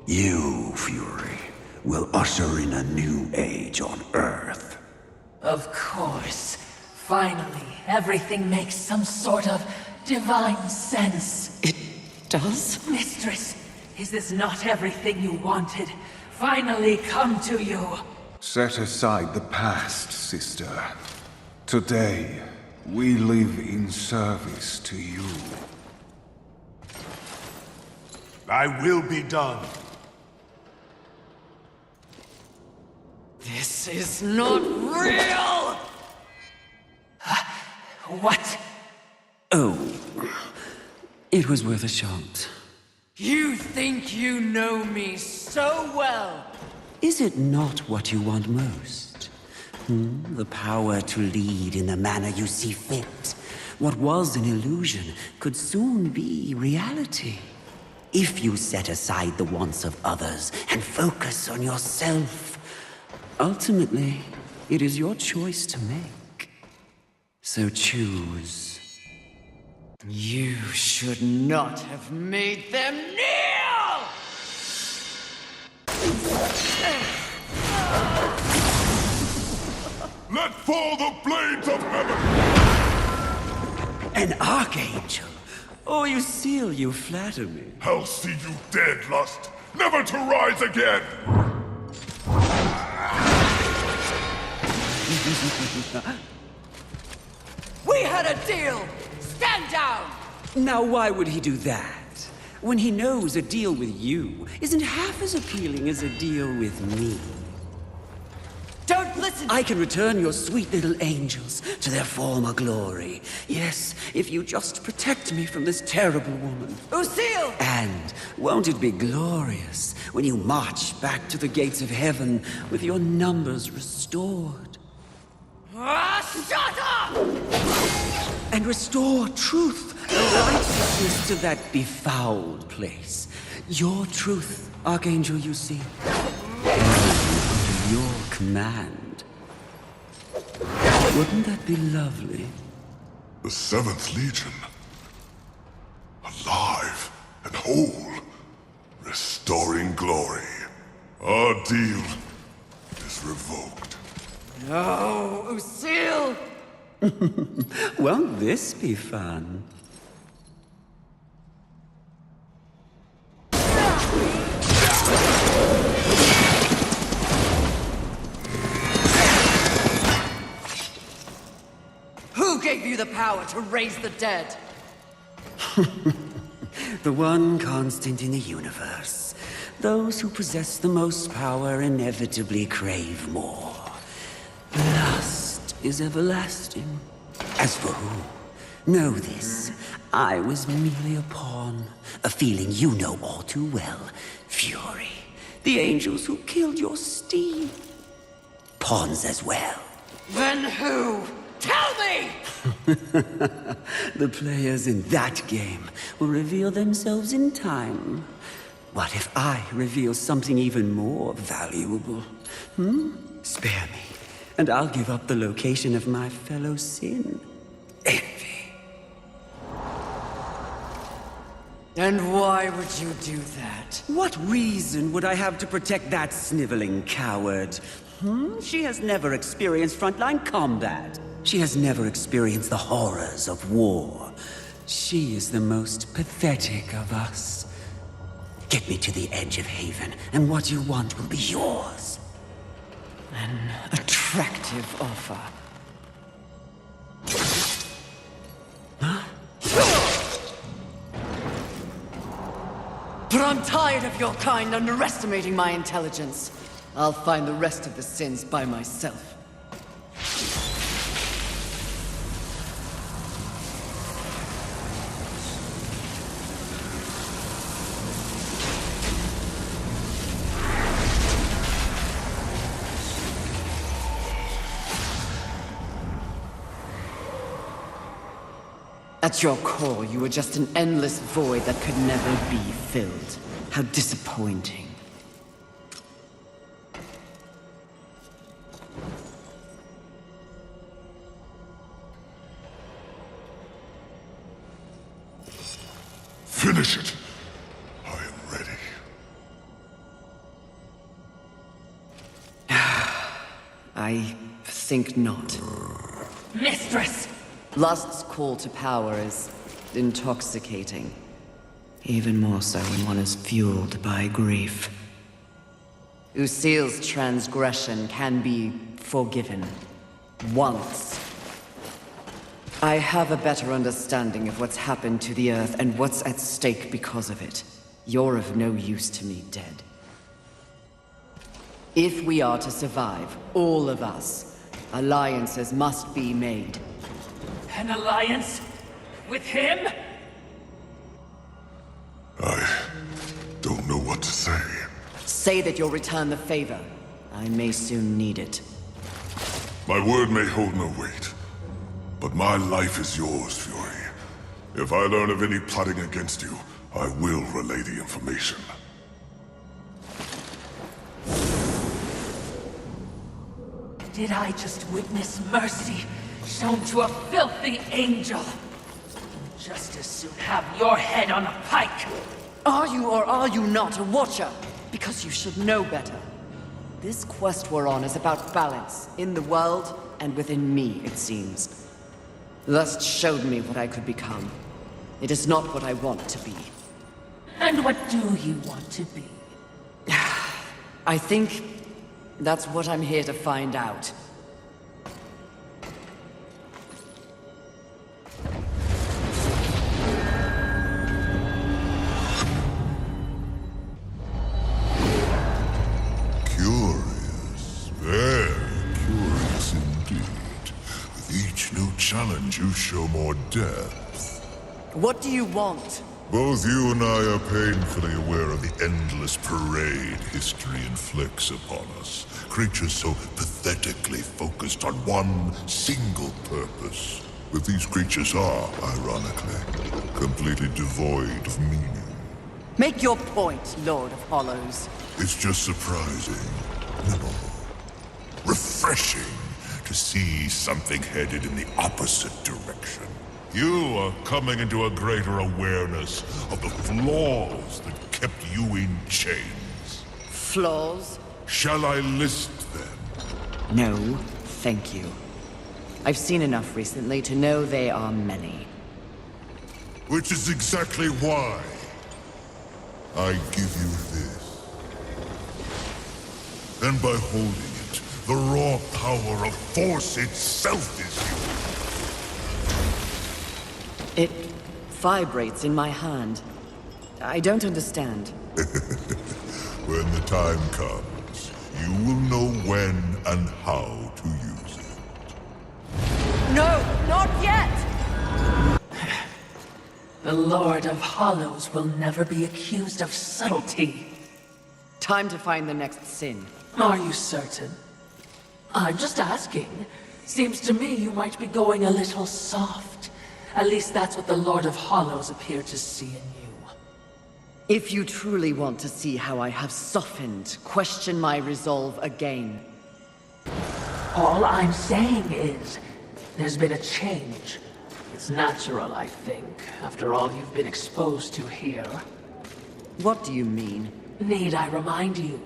You, Fury, will usher in a new age on Earth. Of course. Finally, everything makes some sort of divine sense. It does? Mistress, is this not everything you wanted? Finally come to you. Set aside the past, sister. Today, we live in service to you. Thy will be done. This is not real! What? Oh, it was worth a shot. You think you know me so well! Is it not what you want most? The power to lead in the manner you see fit. What was an illusion could soon be reality. If you set aside the wants of others and focus on yourself, ultimately, it is your choice to make. So choose. You should not have made them kneel! Let fall the blades of heaven! An archangel? Oh, you seal, you flatter me. I'll see you dead, Lust, never to rise again! We had a deal! Stand down! Now why would he do that? When he knows a deal with you isn't half as appealing as a deal with me. Don't listen! I can return your sweet little angels to their former glory. Yes, if you just protect me from this terrible woman. Lucille! And won't it be glorious when you march back to the gates of heaven with your numbers restored? Shut up! And restore truth and righteousness to that befouled place. Your truth, Archangel, you see. Under your command. Wouldn't that be lovely? The 7th Legion. Alive and whole. Restoring glory. Our deal is revoked. No, Lucille! Won't this be fun? Who gave you the power to raise the dead? The one constant in the universe. Those who possess the most power inevitably crave more. Lust is everlasting. As for who? Know this. I was merely a pawn. A feeling you know all too well. Fury. The angels who killed your steed. Pawns as well. Then who? Tell me! The players in that game will reveal themselves in time. What if I reveal something even more valuable? Spare me, and I'll give up the location of my fellow sin. Envy. And why would you do that? What reason would I have to protect that sniveling coward? She has never experienced frontline combat. She has never experienced the horrors of war. She is the most pathetic of us. Get me to the edge of Haven, and what you want will be yours. An attractive offer. But I'm tired of your kind underestimating my intelligence. I'll find the rest of the sins by myself. At your core, you were just an endless void that could never be filled. How disappointing. Finish it. I am ready. I think not. Mistress! Lust's call to power is intoxicating. Even more so when one is fueled by grief. Usil's transgression can be forgiven. Once. I have a better understanding of what's happened to the Earth and what's at stake because of it. You're of no use to me, dead. If we are to survive, all of us, alliances must be made. An alliance? With him? I don't know what to say. Say that you'll return the favor. I may soon need it. My word may hold no weight, but my life is yours, Fury. If I learn of any plotting against you, I will relay the information. Did I just witness mercy shown to a filthy angel? Just as soon have your head on a pike! Are you or are you not a Watcher? Because you should know better. This quest we're on is about balance, in the world and within me, it seems. Lust showed me what I could become. It is not what I want to be. And what do you want to be? I think that's what I'm here to find out. Curious, very curious indeed. With each new challenge, you show more depth. What do you want? Both you and I are painfully aware of the endless parade history inflicts upon us. Creatures so pathetically focused on one single purpose. But these creatures are, ironically, completely devoid of meaning. Make your point, Lord of Hollows. It's just surprising, no, refreshing to see something headed in the opposite direction. You are coming into a greater awareness of the flaws that kept you in chains. Flaws? Shall I list them? No, thank you. I've seen enough recently to know they are many. Which is exactly why I give you this. And by holding it, the raw power of Force itself is yours. It vibrates in my hand. I don't understand. When the time comes, you will know when and how to use it. No, not yet! The Lord of Hollows will never be accused of subtlety. Time to find the next sin. Are you certain? I'm just asking. Seems to me you might be going a little soft. At least that's what the Lord of Hollows appeared to see in you. If you truly want to see how I have softened, question my resolve again. All I'm saying is, there's been a change. It's natural, I think, after all you've been exposed to here. What do you mean? Need I remind you,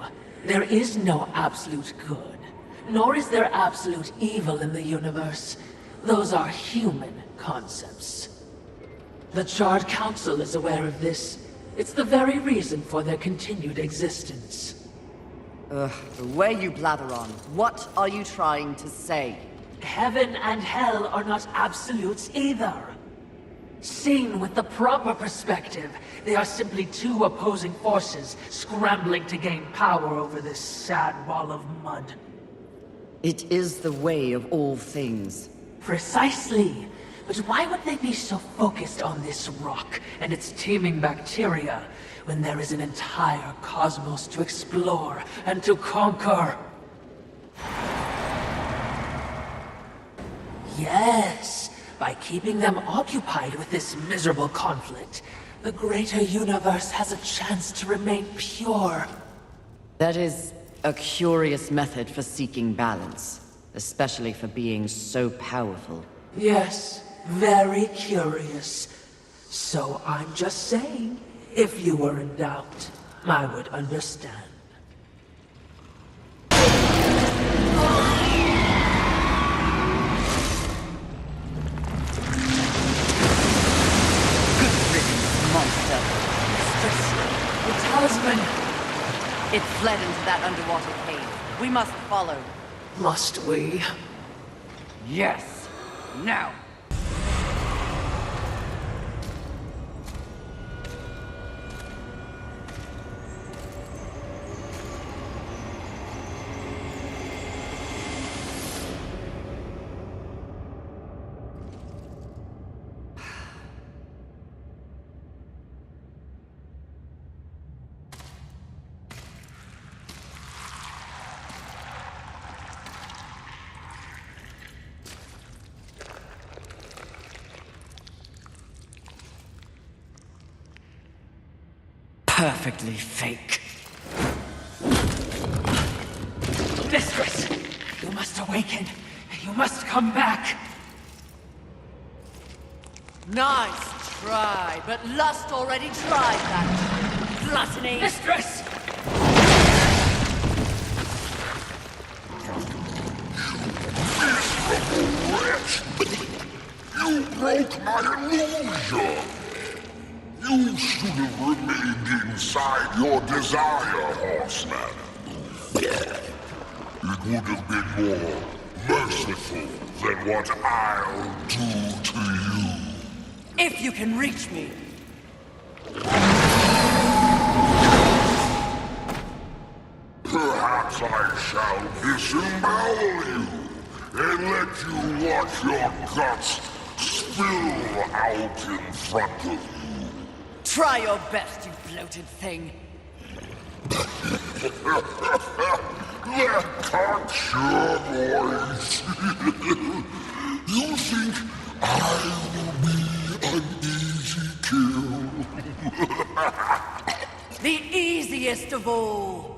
there is no absolute good, nor is there absolute evil in the universe. Those are human concepts. The Charred Council is aware of this. It's the very reason for their continued existence. The way you blather on, what are you trying to say? Heaven and hell are not absolutes either. Seen with the proper perspective, they are simply two opposing forces scrambling to gain power over this sad wall of mud. It is the way of all things. Precisely. But why would they be so focused on this rock and its teeming bacteria when there is an entire cosmos to explore and to conquer? Yes, by keeping them occupied with this miserable conflict, the greater universe has a chance to remain pure. That is a curious method for seeking balance, especially for beings so powerful. Yes, very curious. So I'm just saying, if you were in doubt, I would understand. Monster. The talisman! It fled into that underwater cave. We must follow. Must we? Yes. Now. Perfectly fake. Mistress! You must awaken. You must come back. Nice try, but Lust already tried that. Gluttony! Mistress! Wretch! You broke my illusion! You should have remained inside your desire, horseman. It would have been more merciful than what I'll do to you. If you can reach me. Perhaps I shall disembowel you and let you watch your guts spill out in front of you. Try your best, you bloated thing. That cocksure voice. You think I will be an easy kill? The easiest of all.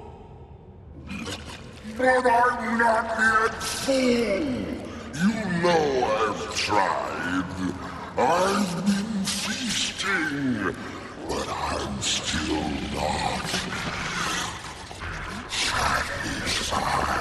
But I'm not yet full. You know I've tried. I've been feasting, but I'm still not satisfied.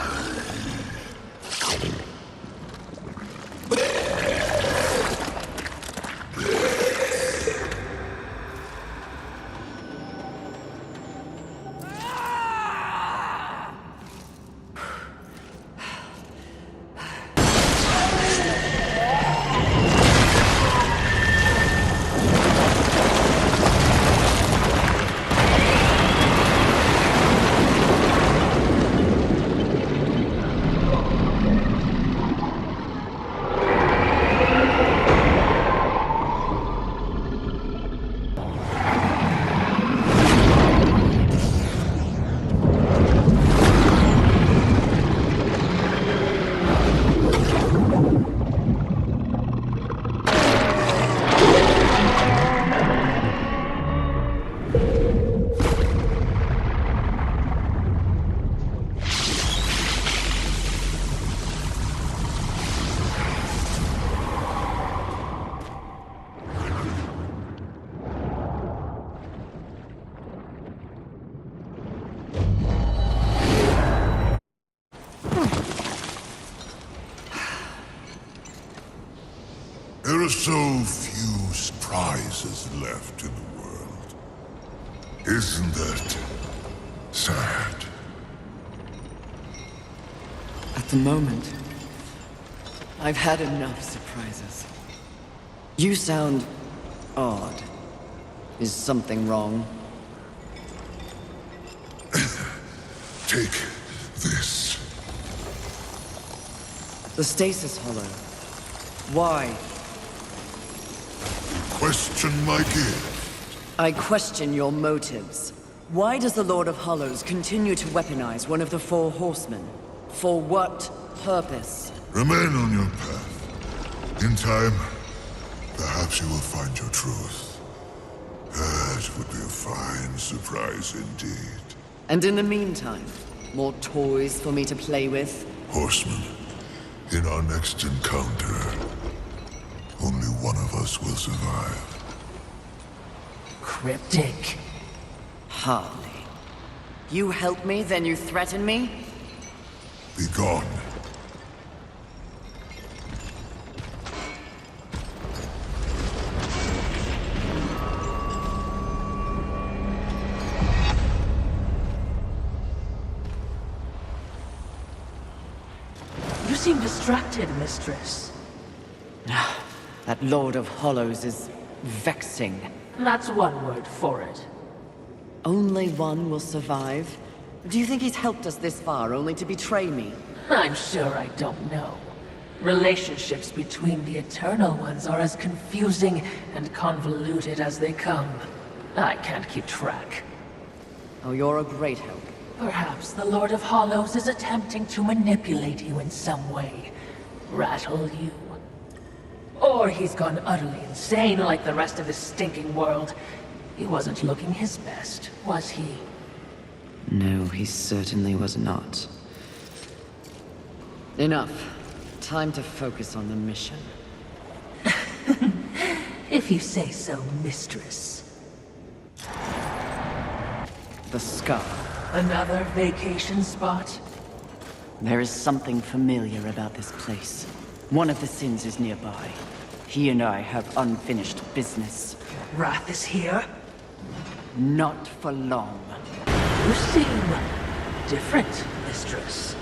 so few surprises left in the world. Isn't that sad? At the moment, I've had enough surprises. You sound odd. Is something wrong? Take this. The stasis hollow. Why? Question my gift. I question your motives. Why does the Lord of Hollows continue to weaponize one of the four horsemen? For what purpose? Remain on your path. In time, perhaps you will find your truth. That would be a fine surprise indeed. And in the meantime, more toys for me to play with? Horseman, in our next encounter, only one of us will survive. Cryptic. Hardly. You help me, then you threaten me? Be gone. You seem distracted, mistress. That Lord of Hollows is vexing. That's one word for it. Only one will survive? Do you think he's helped us this far only to betray me? I'm sure I don't know. Relationships between the Eternal Ones are as confusing and convoluted as they come. I can't keep track. Oh, you're a great help. Perhaps the Lord of Hollows is attempting to manipulate you in some way. Rattle you. Or he's gone utterly insane like the rest of this stinking world. He wasn't looking his best, was he? No, he certainly was not. Enough. Time to focus on the mission. If you say so, mistress. The Scar. Another vacation spot? There is something familiar about this place. One of the Sins is nearby. He and I have unfinished business. Wrath is here? Not for long. You seem different, mistress.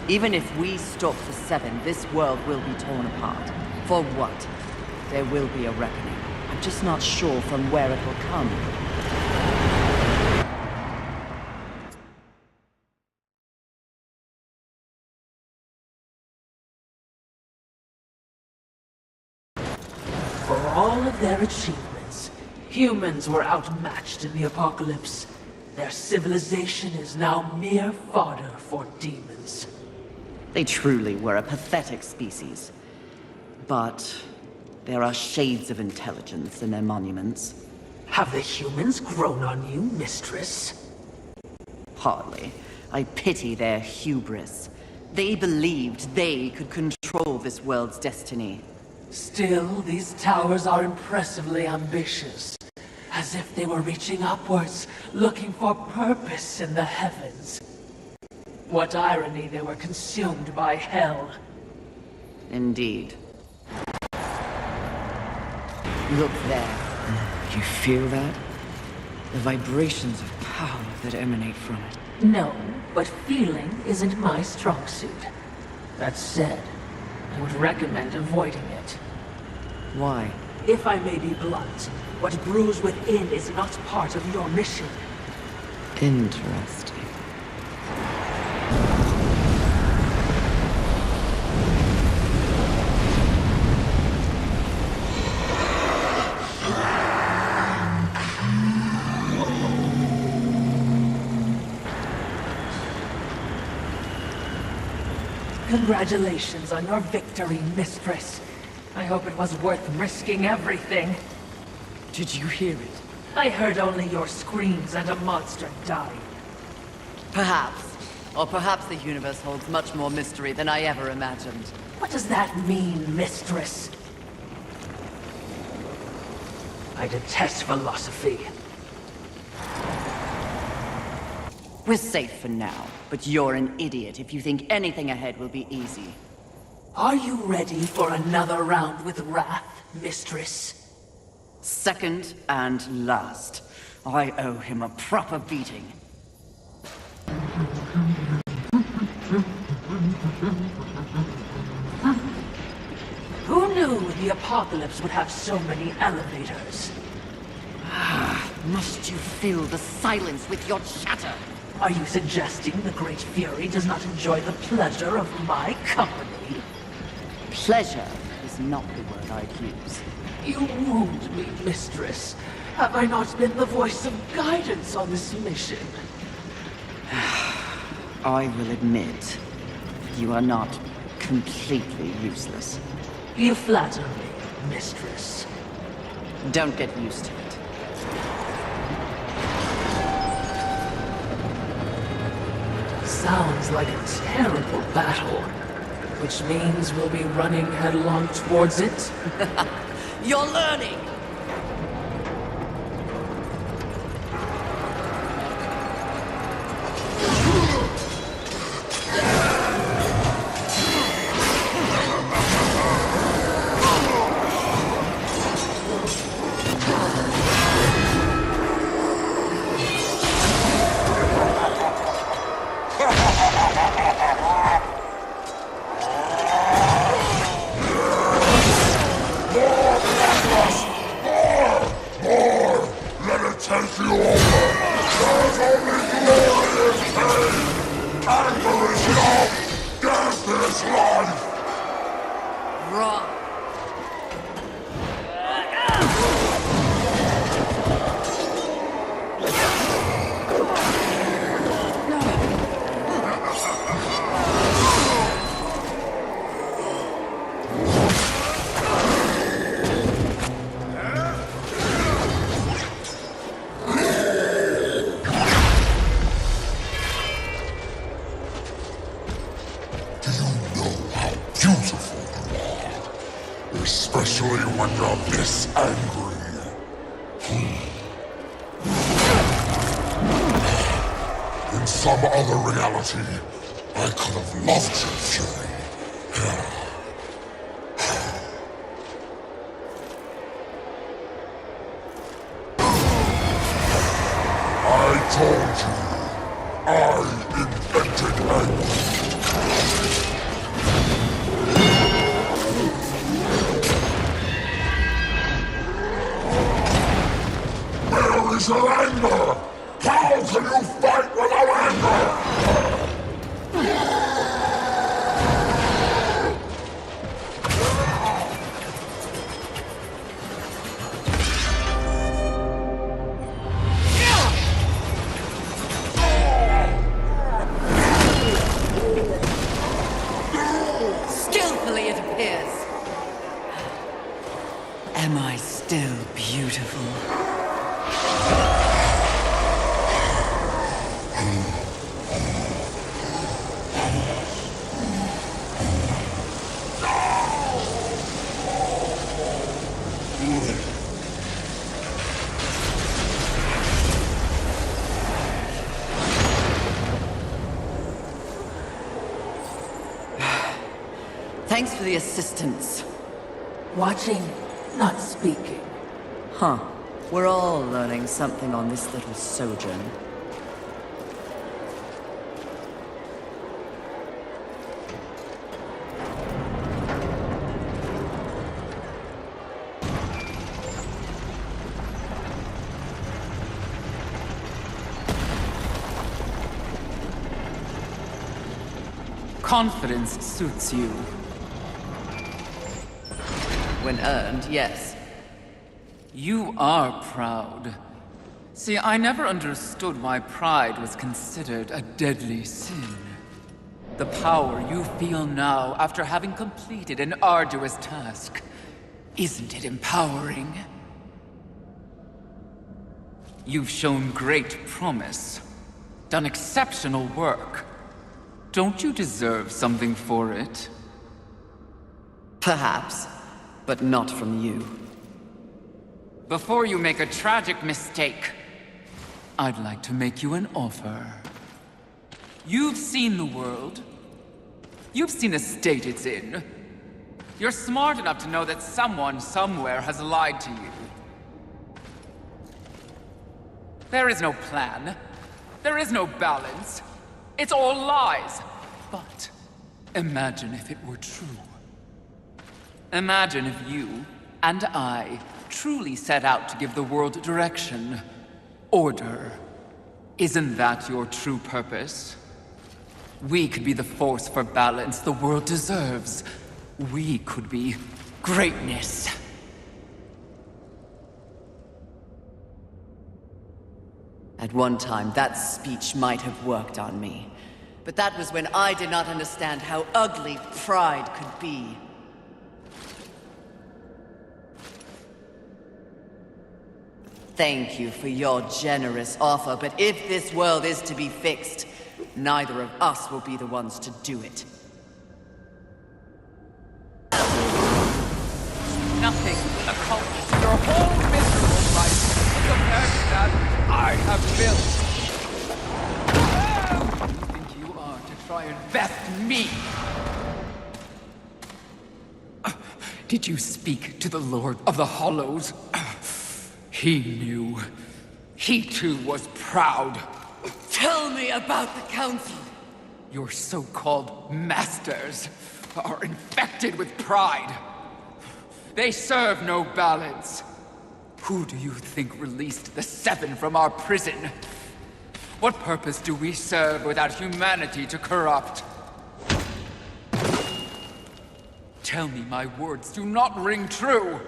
Even if we stop the Seven, this world will be torn apart. For what? There will be a reckoning. I'm just not sure from where it will come. For all of their achievements, humans were outmatched in the apocalypse. Their civilization is now mere fodder for demons. They truly were a pathetic species. But there are shades of intelligence in their monuments. Have the humans grown on you, mistress? Hardly. I pity their hubris. They believed they could control this world's destiny. Still, these towers are impressively ambitious. As if they were reaching upwards, looking for purpose in the heavens. What irony they were consumed by hell. Indeed. Look there. You feel that? The vibrations of power that emanate from it. No, but feeling isn't my strong suit. That said, I would recommend avoiding it. Why? If I may be blunt, what brews within is not part of your mission. Interesting. Congratulations on your victory, mistress. I hope it was worth risking everything. Did you hear it? I heard only your screams and a monster died. Perhaps. Or perhaps the universe holds much more mystery than I ever imagined. What does that mean, mistress? I detest philosophy. We're safe for now, but you're an idiot if you think anything ahead will be easy. Are you ready for another round with Wrath, Mistress? Second and last. I owe him a proper beating. Who knew the apocalypse would have so many elevators? Must you fill the silence with your chatter? Are you suggesting the Great Fury does not enjoy the pleasure of my company? Pleasure is not the word I'd use. You wound me, Mistress. Have I not been the voice of guidance on this mission? I will admit, you are not completely useless. You flatter me, Mistress. Don't get used to it. Sounds like a terrible battle. Which means we'll be running headlong towards it? You're learning! Especially when you're this angry. In some other reality, I could have loved your fury. I told you, I invented anger. Where's your anger? How can you fight without anger? Skillfully, it appears. Am I still beautiful? Thanks for the assistance. Watching, not speaking. Huh. We're all learning something on this little sojourn. Confidence suits you. When earned, yes. You are proud. See, I never understood why pride was considered a deadly sin. The power you feel now after having completed an arduous task, isn't it empowering? You've shown great promise, done exceptional work. Don't you deserve something for it? Perhaps, but not from you. Before you make a tragic mistake, I'd like to make you an offer. You've seen the world. You've seen the state it's in. You're smart enough to know that someone somewhere has lied to you. There is no plan. There is no balance. It's all lies. But imagine if it were true. Imagine if you and I truly set out to give the world direction, order. Isn't that your true purpose? We could be the force for balance the world deserves. We could be greatness. At one time, that speech might have worked on me. But that was when I did not understand how ugly pride could be. Thank you for your generous offer, but if this world is to be fixed, neither of us will be the ones to do it. Nothing accomplished your whole miserable life compared to that I have built. Who do you think you are to try and best me? Did you speak to the Lord of the Hollows? He knew. He too was proud. Tell me about the Council! Your so-called masters are infected with pride. They serve no balance. Who do you think released the Seven from our prison? What purpose do we serve without humanity to corrupt? Tell me my words do not ring true.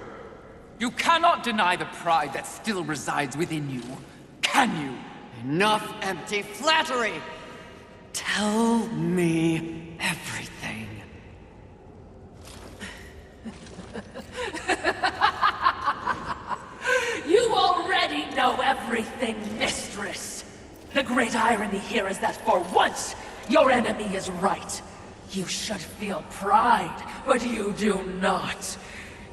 You cannot deny the pride that still resides within you, can you? Enough empty flattery! Tell me everything. You already know everything, mistress. The great irony here is that for once, your enemy is right. You should feel pride, but you do not.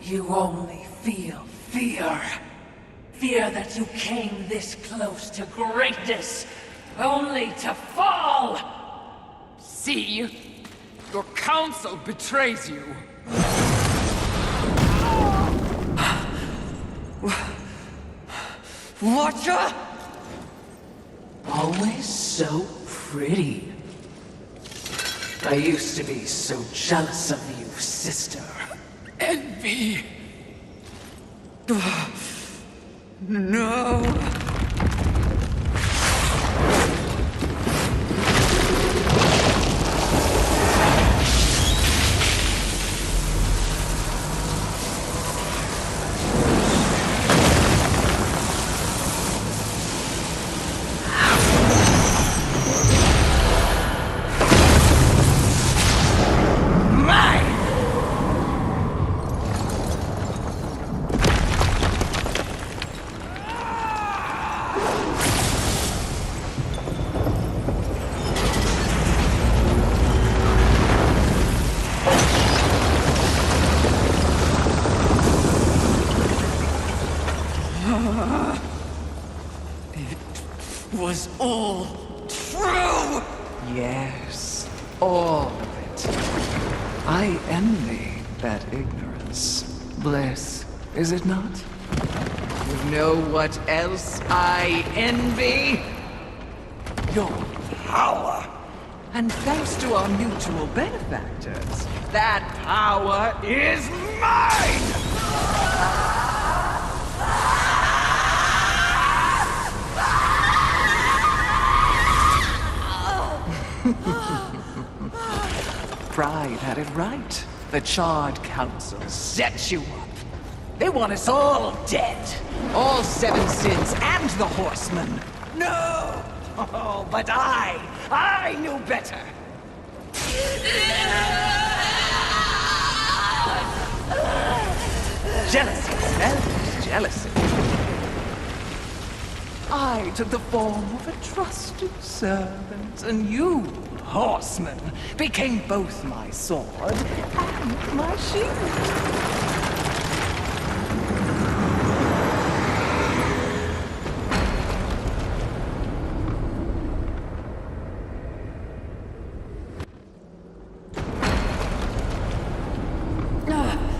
You only feel fear. Fear that you came this close to greatness, only to fall! See? Your council betrays you. Watcher? Always so pretty. I used to be so jealous of you, sister. Envy. No. Was all true! Yes, all of it. I envy that ignorance. Bliss, is it not? You know what else I envy? Your power. And thanks to our mutual benefactors, that power is mine! Pride had it right. The Charred Council set you up. They want us all dead. All Seven Sins and the Horsemen. No! Oh, but I knew better. Jealousy, Smell. Jealousy. I took the form of a trusted servant, and you, Horseman, became both my sword and my shield.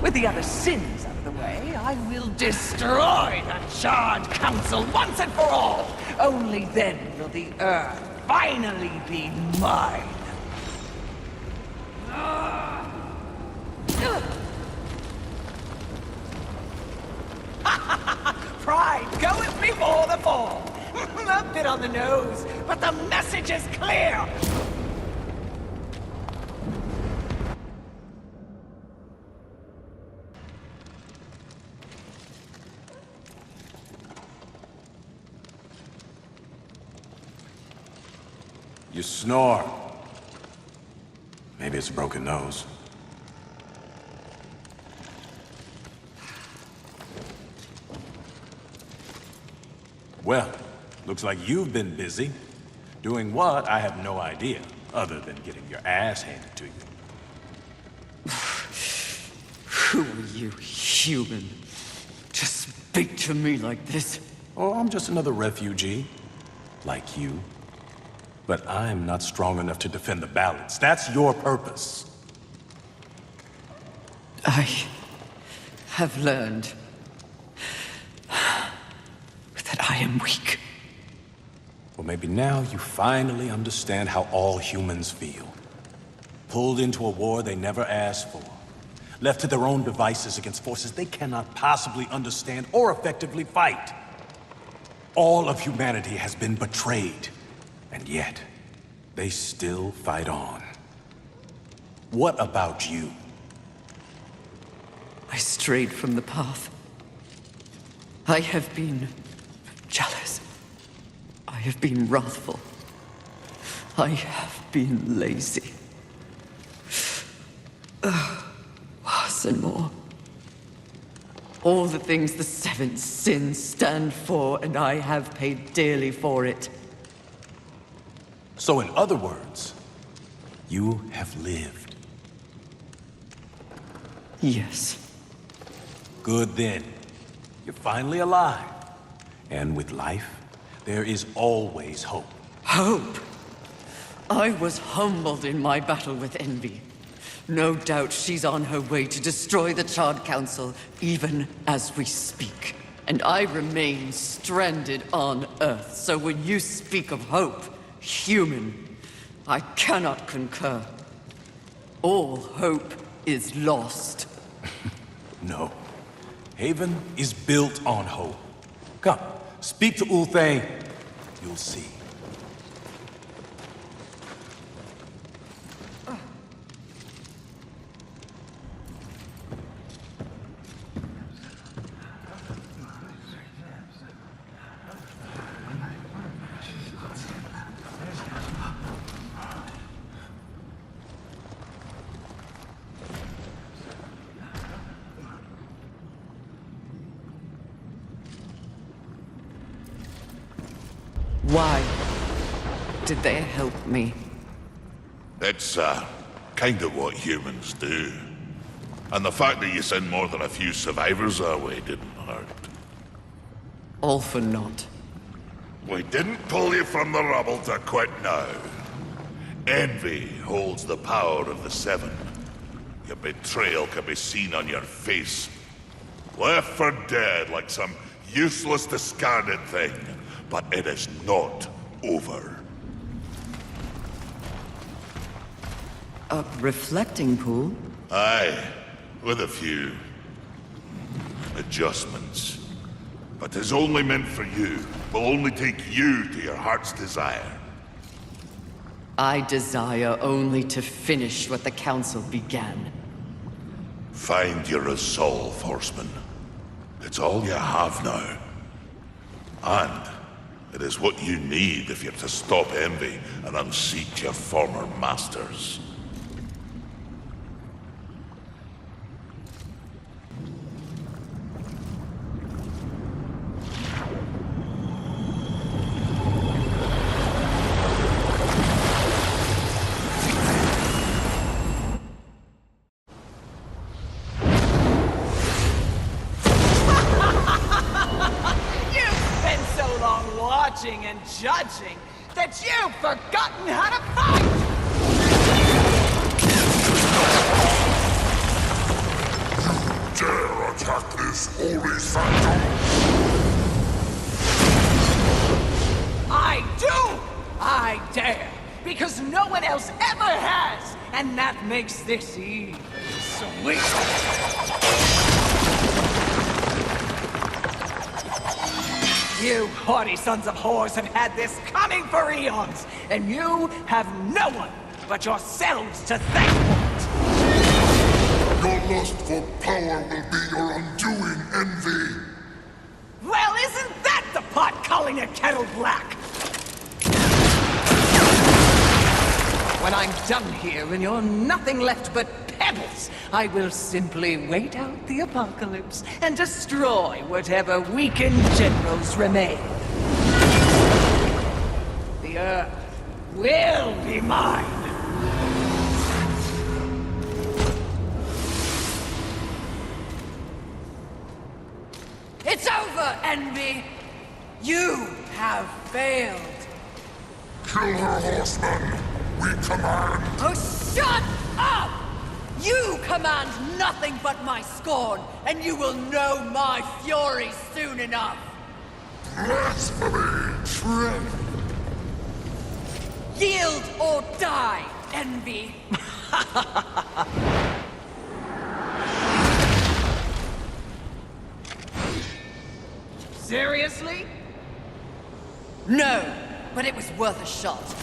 With the other sins out of the way, I will destroy the Charred Council once and for all! Only then will the Earth finally be mine! Pride goeth before the fall! A bit on the nose, but the message is clear! You snore. Maybe it's a broken nose. Well, looks like you've been busy. Doing what, I have no idea, other than getting your ass handed to you. Who are you, human? To speak to me like this? Oh, I'm just another refugee, like you. But I'm not strong enough to defend the balance. That's your purpose. I have learned that I am weak. Well, maybe now you finally understand how all humans feel. Pulled into a war they never asked for. Left to their own devices against forces they cannot possibly understand or effectively fight. All of humanity has been betrayed. And yet, they still fight on. What about you? I strayed from the path. I have been jealous. I have been wrathful. I have been lazy. Worse and more. All the things the seventh sins stand for, and I have paid dearly for it. So in other words, you have lived. Yes. Good then. You're finally alive. And with life, there is always hope. Hope? I was humbled in my battle with envy. No doubt she's on her way to destroy the Charred Council, even as we speak. And I remain stranded on Earth, so when you speak of hope, human, I cannot concur. All hope is lost. No. Haven is built on hope. Come, speak to Ulthane. You'll see. Why did they help me? It's, kind of what humans do. And the fact that you sent more than a few survivors our way didn't hurt. All for naught. We didn't pull you from the rubble to quit now. Envy holds the power of the Seven. Your betrayal can be seen on your face. Left for dead like some useless, discarded thing. But it is not over. A reflecting pool? Aye, with a few adjustments. But 'tis only meant for you. Will only take you to your heart's desire. I desire only to finish what the Council began. Find your resolve, Horseman. It's all you have now. And it is what you need if you're to stop envy and unseat your former masters. And judging that you've forgotten how to fight! attack this holy sanctum? I do! I dare! Because no one else ever has! And that makes this even sweet! You haughty sons of whores have had this coming for eons, and you have no one but yourselves to thank for it! Your lust for power will be your undoing, Envy! Well, isn't that the pot calling a kettle black? When I'm done here and you're nothing left but pebbles, I will simply wait out the apocalypse and destroy whatever weakened generals remain. The Earth will be mine! It's over, Envy! You have failed! Kill her, horseman! We command! Oh, shut up! You command nothing but my scorn, and you will know my fury soon enough! Blasphemy! Tread! Yield or die, Envy! Seriously? No, but it was worth a shot.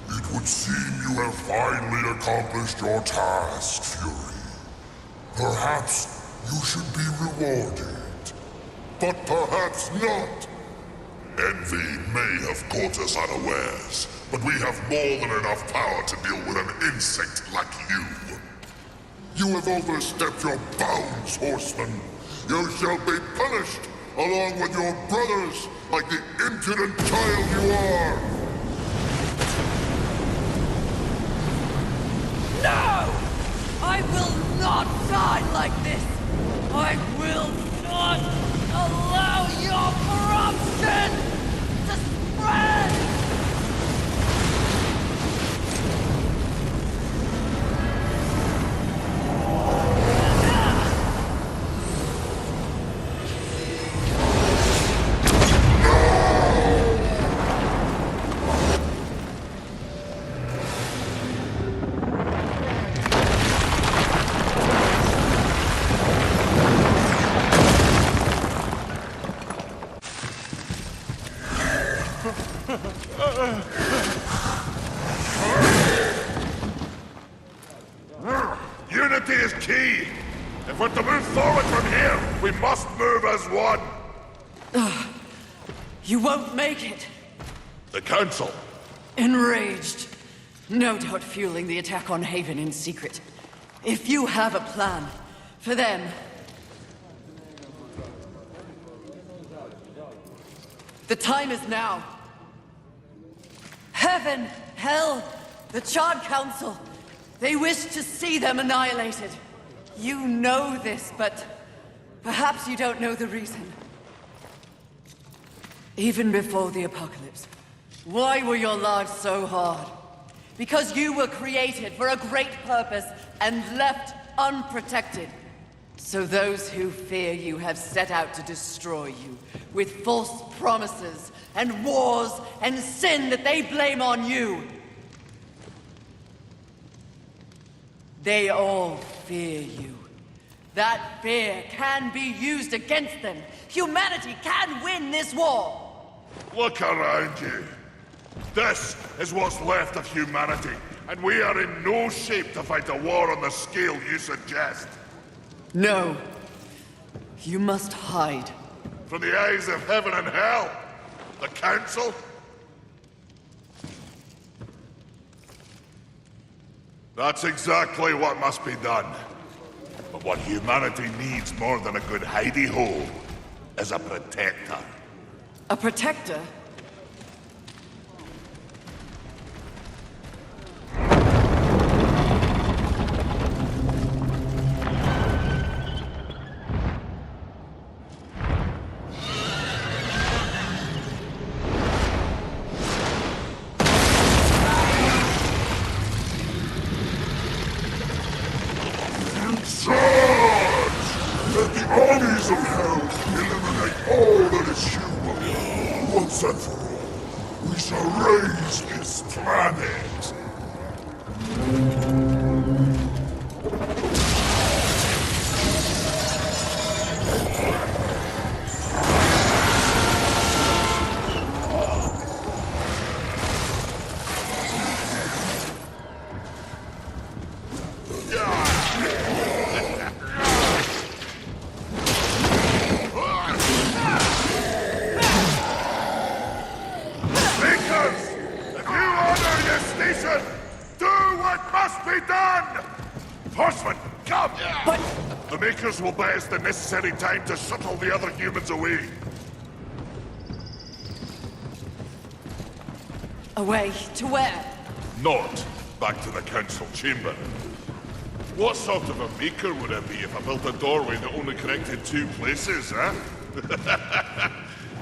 It would seem you have finally accomplished your task, Fury. Perhaps you should be rewarded. But perhaps not. Envy may have caught us unawares, but we have more than enough power to deal with an insect like you. You have overstepped your bounds, horseman. You shall be punished, along with your brothers, like the impudent child you are. No! I will not die like this! I will not allow your corruption to spread! Unity is key! If we're to move forward from here, we must move as one! You won't make it! The Council! Enraged. No doubt fueling the attack on Haven in secret. If you have a plan for them... The time is now. Heaven, hell, the Charred Council. They wish to see them annihilated. You know this, but perhaps you don't know the reason. Even before the apocalypse, why were your lives so hard? Because you were created for a great purpose and left unprotected. So those who fear you have set out to destroy you with false promises and wars and sin that they blame on you. They all fear you. That fear can be used against them. Humanity can win this war. Look around you. This is what's left of humanity, and we are in no shape to fight a war on the scale you suggest. No. You must hide. From the eyes of heaven and hell? The Council? That's exactly what must be done. But what humanity needs more than a good hidey-hole is a protector. A protector? Let the armies of hell eliminate all that is human. Once and for all, we shall raise this planet. The Makers will buy us the necessary time to shuttle the other humans away. Away? To where? Not back to the Council Chamber. What sort of a Maker would it be if I built a doorway that only connected two places, huh?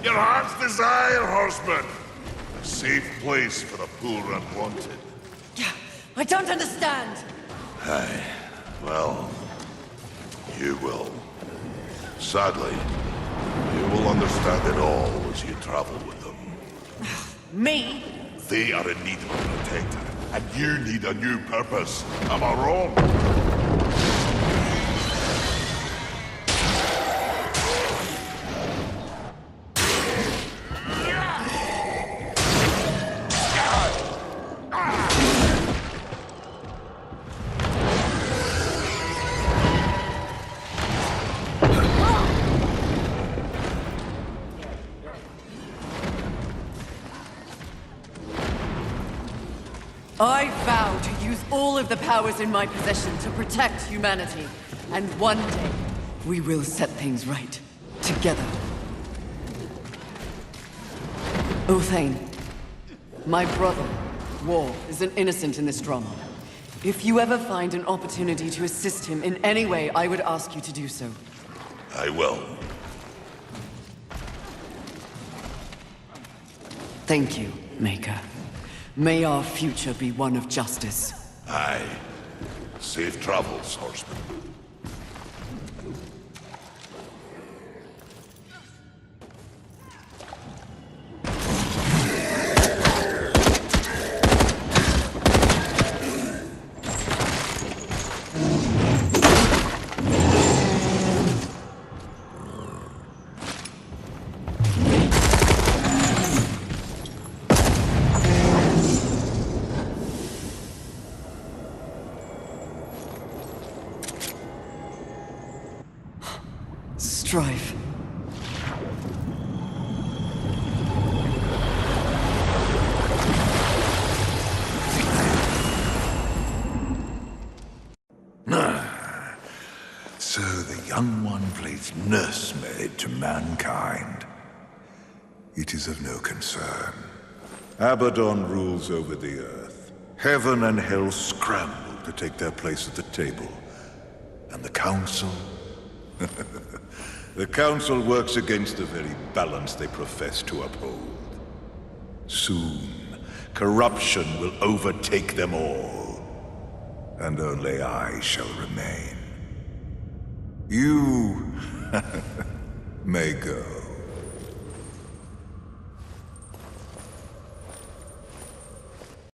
Your heart's desire, Horseman! A safe place for the poor and wanted. I don't understand! Aye, well... you will. Sadly, you will understand it all as you travel with them. Me? They are in need of a protector, and you need a new purpose. Am I wrong? I vow to use all of the powers in my possession to protect humanity. And one day, we will set things right. Together. Uthane, my brother, War, is an innocent in this drama. If you ever find an opportunity to assist him in any way, I would ask you to do so. I will. Thank you, Maker. May our future be one of justice. Aye. Safe travels, Horseman. Strife. So the young one plays nursemaid to mankind. It is of no concern. Abaddon rules over the earth. Heaven and hell scramble to take their place at the table. And the Council? The Council works against the very balance they profess to uphold. Soon, corruption will overtake them all. And only I shall remain. You may go.